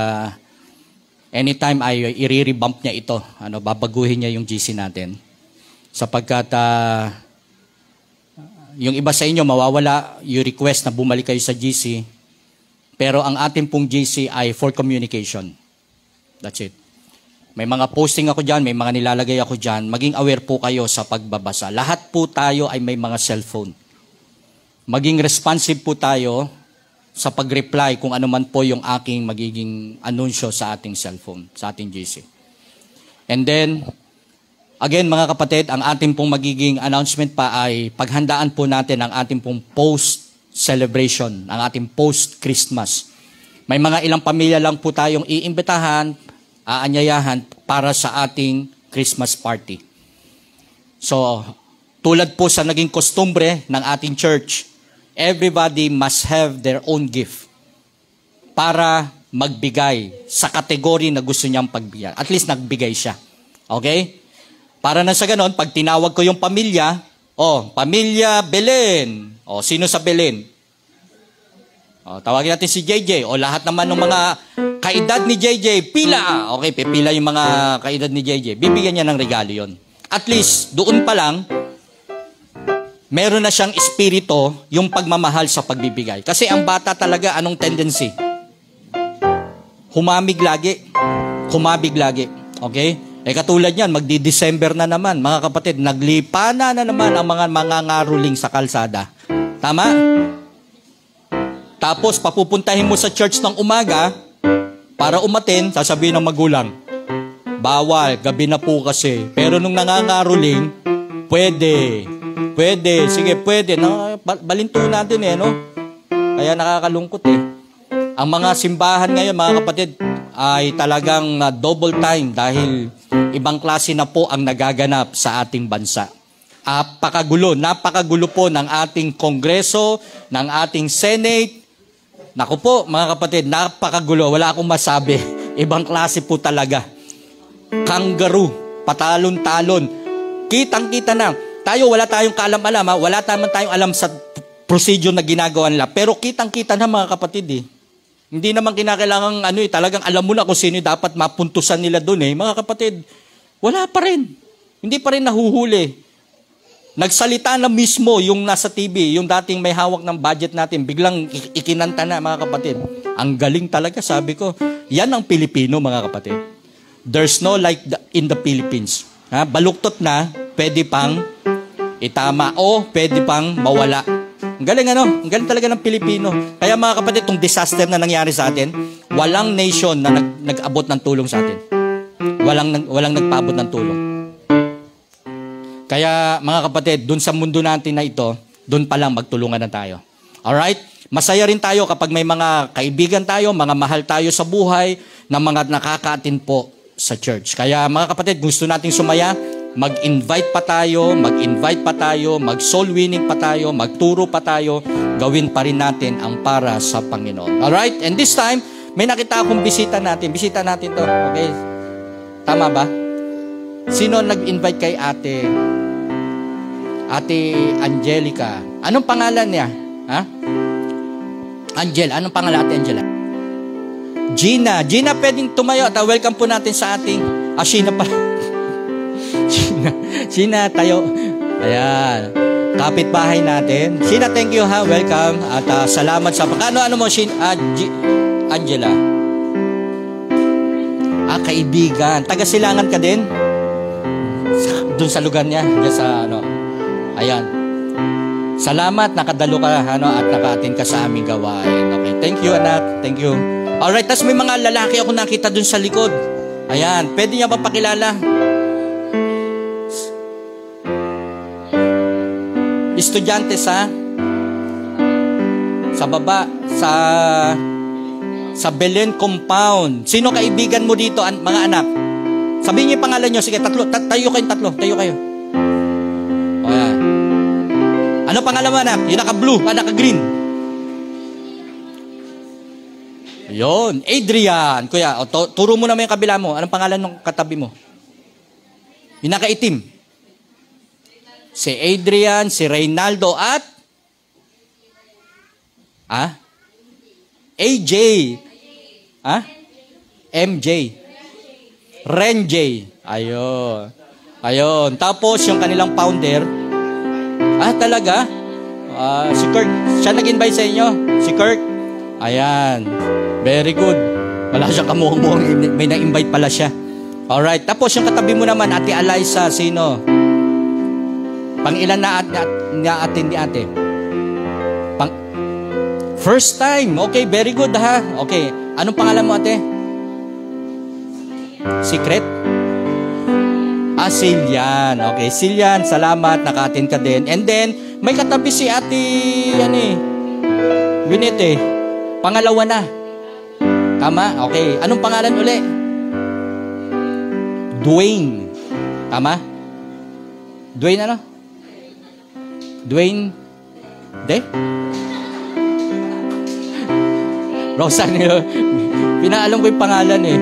anytime ay i-revamp niya ito. Babaguhin niya yung GC natin. Sapagkat yung iba sa inyo mawawala yung request na bumalik kayo sa GC. Pero ang ating pong GC ay for communication. That's it. May mga posting ako dyan, may mga nilalagay ako dyan. Maging aware po kayo sa pagbabasa. Lahat po tayo ay may mga cellphone. Maging responsive po tayo sa pag-reply kung ano man po yung aking magiging anunsyo sa ating cellphone, sa ating GC. And then, again mga kapatid, ang ating pong magiging announcement pa ay paghandaan po natin ang ating pong post-celebration, ang ating post-Christmas. May mga ilang pamilya lang po tayong iimbitahan, aanyayahan para sa ating Christmas party. So, tulad po sa naging kostumbre ng ating church, everybody must have their own gift para magbigay sa kategory na gusto niyang pagbigyan. At least nagbigay siya. Okay? Para na sa ganon, pag tinawag ko yung pamilya, pamilya Belen. Sino sa Belen? Tawagin natin si JJ. Lahat naman ng mga kaedad ni JJ, pila. Okay, pipila yung mga kaedad ni JJ. Bibigyan niya ng regalo yun. At least, doon pa lang, meron na siyang espiritu yung pagmamahal sa pagbibigay. Kasi ang bata talaga, anong tendency? Humamig lagi. Humabig lagi. Okay? Katulad yan, magdi-December na naman. Mga kapatid, naglipa na naman ang mga ngaruling sa kalsada. Tama? Tapos, papupuntahin mo sa church ng umaga para umatin, sasabihin ng magulang, bawal, gabi na po kasi. Pero nung nangangaruling, pwede, sige, pwede. Balinto natin no? Kaya nakakalungkot Ang mga simbahan ngayon, mga kapatid, ay talagang double time dahil ibang klase na po ang nagaganap sa ating bansa. Napakagulo po ng ating Kongreso, ng ating Senate. Naku po, mga kapatid, napakagulo. Wala akong masabi. Ibang klase po talaga. Kangaroo, patalon-talon. Kitang-kita na. Tayo, wala tayong kaalam-alam. Wala tayong alam sa procedure na ginagawa nila. Pero kitang-kita na, mga kapatid. Hindi naman kinakailangan, talagang alam mo na kung sino dapat mapuntusan nila doon. Mga kapatid, wala pa rin. Hindi pa rin nahuhuli. Nagsalita na mismo yung nasa TV, yung dating may hawak ng budget natin, biglang ikinanta na, mga kapatid. Ang galing talaga, sabi ko. Yan ang Pilipino, mga kapatid. There's no like in the Philippines. Baluktot na, pwede pang itama o pwede pang mawala. Ang galing Ang galing talaga ng Pilipino. Kaya mga kapatid, itong disaster na nangyari sa atin, walang nation na nag-abot ng tulong sa atin. Walang nagpaabot ng tulong. Kaya mga kapatid, dun sa mundo natin na ito, dun pa lang magtulungan na tayo. Alright? Masaya rin tayo kapag may mga kaibigan tayo, mga mahal tayo sa buhay, na mga nakaka-attend po sa church. Kaya mga kapatid, gusto nating sumaya, mag-invite pa tayo, mag-soul winning pa tayo, magturo pa tayo, gawin pa rin natin ang para sa Panginoon. Alright? And this time, may nakita akong bisita natin. Bisita natin to. Okay? Tama ba? Sino nag-invite kay Ate Angelica? Anong pangalan niya? Anong pangalan Ate Angela? Gina, pwedeng tumayo. Welcome po natin sa ating... Sheena pala. Sheena, tayo. Ayan. Kapitbahay natin. Sheena, thank you welcome. At salamat sa... Ano mo, Sheena? Angela. Kaibigan. Taga-Silangan ka din? Doon sa lugar niya, diyan sa ayan. Salamat, nakadalo ka at naka-attend ka sa aming gawain. Okay, thank you anak, thank you. Alright, tas may mga lalaki ako nakita doon sa likod. Ayan, pwede niya ba pakilala? Estudyante sa baba, sa Belen Compound. Sino kaibigan mo dito, mga anak? Sabihin niyo yung pangalan niyo. Sige, tayo kayo. O yan. Ano pangalan mo, anak? Yung naka-blue, naka-green. Yun, Adrian. Kuya, turo mo naman yung kabila mo. Anong pangalan ng katabi mo? Yung nakaitim. Si Adrian, si Reynaldo, at AJ. MJ. Renj. Ayun. Tapos yung kanilang founder, talaga? Si Kirk. Siya nag-invite sa inyo? Si Kirk? Ayan. Very good. Wala siya kamukhang-mukhang. May na-invite pala siya. Alright. Tapos yung katabi mo naman, Ate Eliza, sino? Pang-ilan na atin ni ate? First time. Okay, very good ha. Okay. Anong pangalan mo, ate? Secret? Silian. Okay, Silian, salamat. Naka-attend ka din. And then, may katabi si ate, Winete. Pangalawa na. Tama? Okay. Anong pangalan uli? Dwayne. Tama? Dwayne ano? Dwayne? Rosanio. Pinaalam ko yung pangalan eh.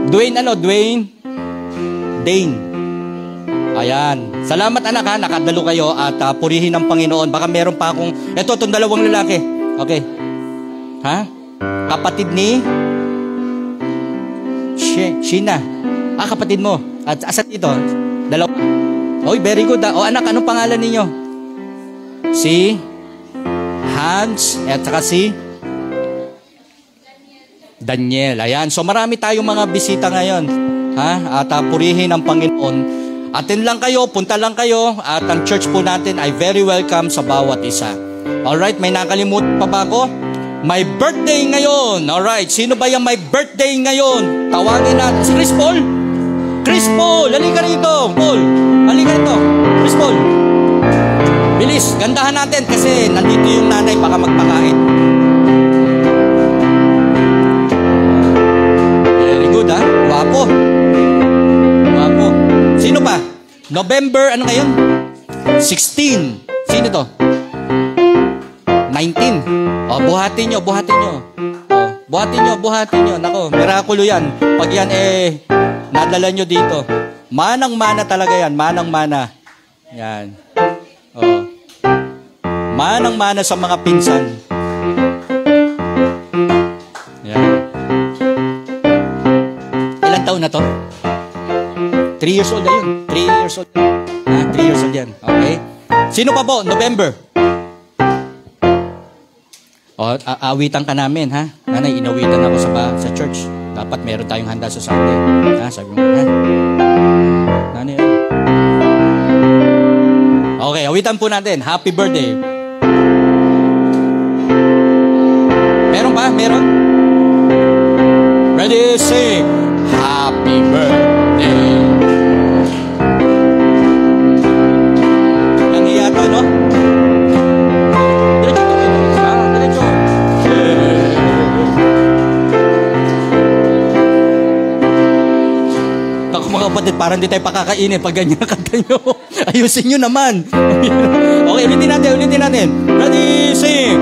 Dwayne ano? Dwayne? Dane. Ayan. Salamat anak ha. Nakadalo kayo at purihin ng Panginoon. Baka meron pa akong... Itong dalawang lalaki. Okay. Ha? Kapatid ni... Sheena. Kapatid mo. At asan dito? Dalawa. Oy, very good. Anak, anong pangalan ninyo? Si Hans at saka si Daniel. Ayan. So marami tayong mga bisita ngayon. At purihin ang Panginoon. Attend lang kayo, punta lang kayo. At ang church po natin ay very welcome sa bawat isa. Alright, may nakalimutan pa ba ako? May birthday ngayon. Alright, sino ba yung may birthday ngayon? Tawagin natin. Si Chris Paul? Chris Paul, halika rito. Paul, halika rito. Chris Paul. Bilis, gandahan natin kasi nandito yung nanay baka magpakain. Very good ha. Wapo. Wapo. Sino pa? November, ano ngayon? 16. Sino to? 19. Buhatin nyo. Buhatin nyo. Nako, mirakulo yan. Pag yan nadala nyo dito. Manang-mana talaga yan. Manang-mana. Yan. Manang-mana sa mga pinsan. Yan. Ilan taon na to? 3 years old na yun. 3 years old. 3 years old yan. Okay. Sino pa po? November. Awitan ka namin, ha? Nanay, inawitan ako sa church. Dapat meron tayong handa sa Sunday. Sabi mo, ha? Nanay, okay, awitan po natin. Happy birthday. Meron ba? Meron? Ready, sing. Happy birthday. Nangiya to, no? Kapatid, parang di tayo pakakainin pag ganyan kanta nyo. Ayusin nyo naman. Okay, ulitin natin. Ready, sing.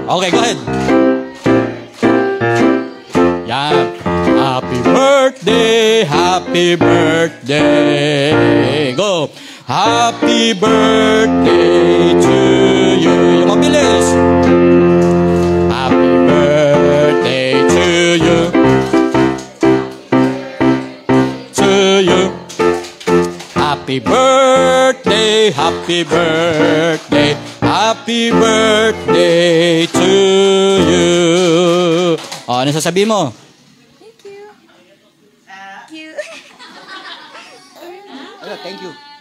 Okay, go ahead. Yeah. Happy birthday. Go. Happy birthday to you. Yung mabilis. Happy birthday to you. Happy birthday to you. Ano sasabihin mo?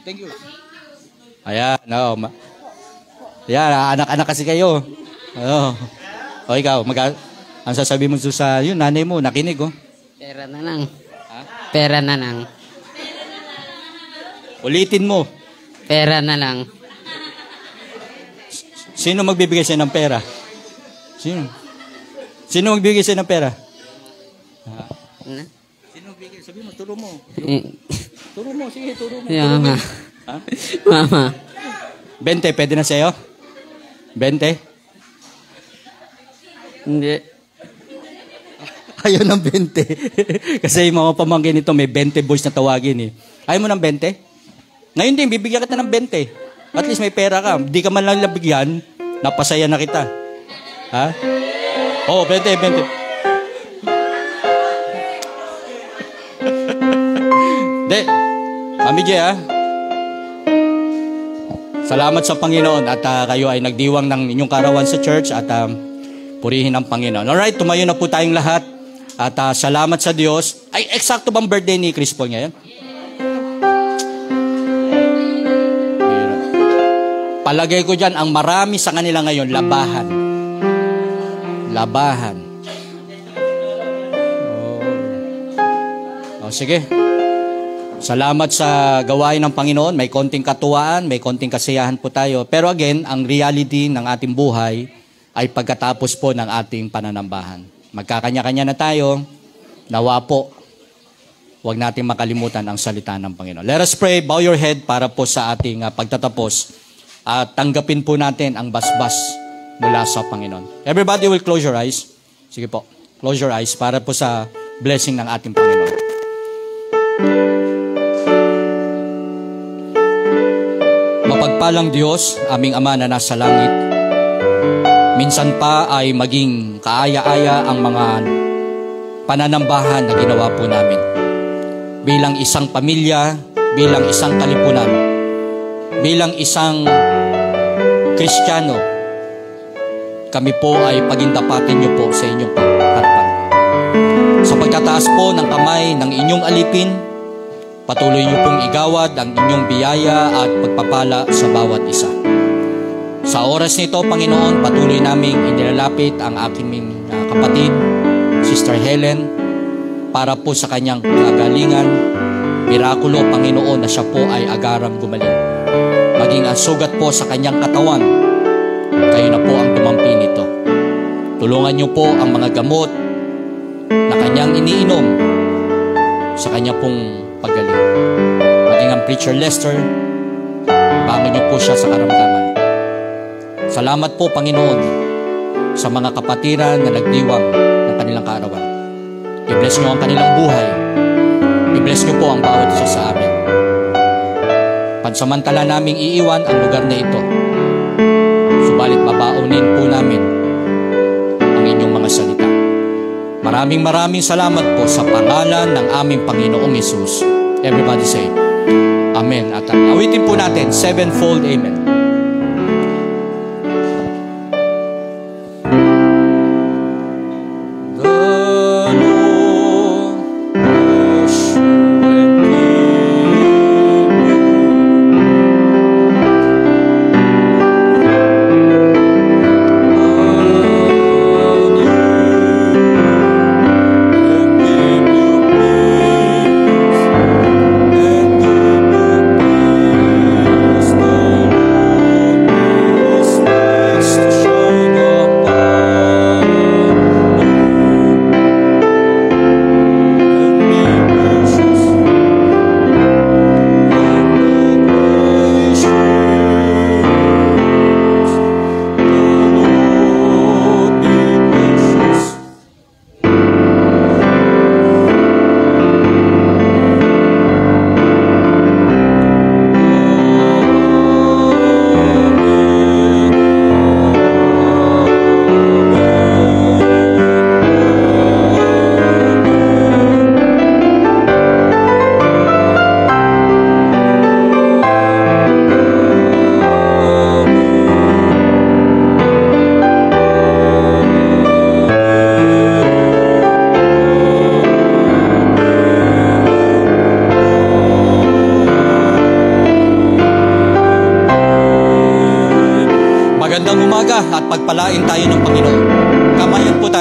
Thank you. Ayan, Ayan, anak-anak kasi kayo. O ikaw, ang sasabihin mo sa yun, nanay mo, nakinig, Pera na lang. Pera na lang. Ulitin mo. Pera na lang. Sino magbibigay sa'yo ng pera? Sino magbibigay sa'yo ng pera? Sino magbibigay? Sabi mo, turo mo. Turo mo, sige, turo mo. Mama. 20, pwede na sa'yo? 20? Hindi. Ayaw ng 20. Kasi yung mga pamangkin nito, may 20 boys na tawagin eh. Ayaw mo ng 20? Ngayon din, bibigyan kita ng 20. At least may pera ka. Di ka man lang labigyan, napasaya na kita. Ha? Oh, 20. De, Mami J, ha? Salamat sa Panginoon at kayo ay nagdiwang ng inyong karawan sa church at purihin ang Panginoon. Alright, tumayo na po tayong lahat at salamat sa Diyos. Ay, eksakto bang birthday ni Chris Paul ngayon? Palagay ko dyan, ang marami sa kanila ngayon, labahan. Oh, sige. Salamat sa gawain ng Panginoon. May konting katuwaan, may konting kasiyahan po tayo. Pero again, ang reality ng ating buhay ay pagkatapos po ng ating pananambahan. Magkakanya-kanya na tayo. Nawa po, huwag natin makalimutan ang salita ng Panginoon. Let us pray, bow your head para po sa ating pagtatapos. At tanggapin po natin ang basbas mula sa Panginoon. Everybody will close your eyes. Sige po, close your eyes para po sa blessing ng ating Panginoon. Mapagpalang Diyos, aming Ama na nasa langit, minsan pa ay maging kaaya-aya ang mga pananambahan na ginawa po namin. Bilang isang pamilya, bilang isang kalipunan, bilang isang Kristiyano, kami po ay pagindapatin niyo po sa inyong harapan. Sa pagtataas po ng kamay ng inyong alipin, patuloy niyo pong igawad ang inyong biyaya at pagpapala sa bawat isa. Sa oras nito, Panginoon, patuloy naming inilalapit ang aking kapatid, Sister Helen, para po sa kanyang kagalingan. Mirakulo, Panginoon, na siya po ay agarang gumaling. Maging ang sugat po sa kanyang katawan, kayo na po ang tumampi nito. Tulungan niyo po ang mga gamot na kanyang iniinom sa kanya pong paggaling. Maging ang Preacher Lester, bangon niyo po siya sa karamdaman. Salamat po, Panginoon, sa mga kapatiran na nagdiwang ng kanilang kaarawan. I-bless niyo ang kanilang buhay. I-bless niyo po ang bawat isa sa amin. Pansamantala naming iiwan ang lugar na ito. Subalit babaunin po namin ang inyong mga salita. Maraming salamat po sa pangalan ng aming Panginoong Hesus. Everybody say, Amen. At awitin po natin, sevenfold Amen. Magandang umaga at pagpalain tayo ng Panginoon. Kamayan po tayo.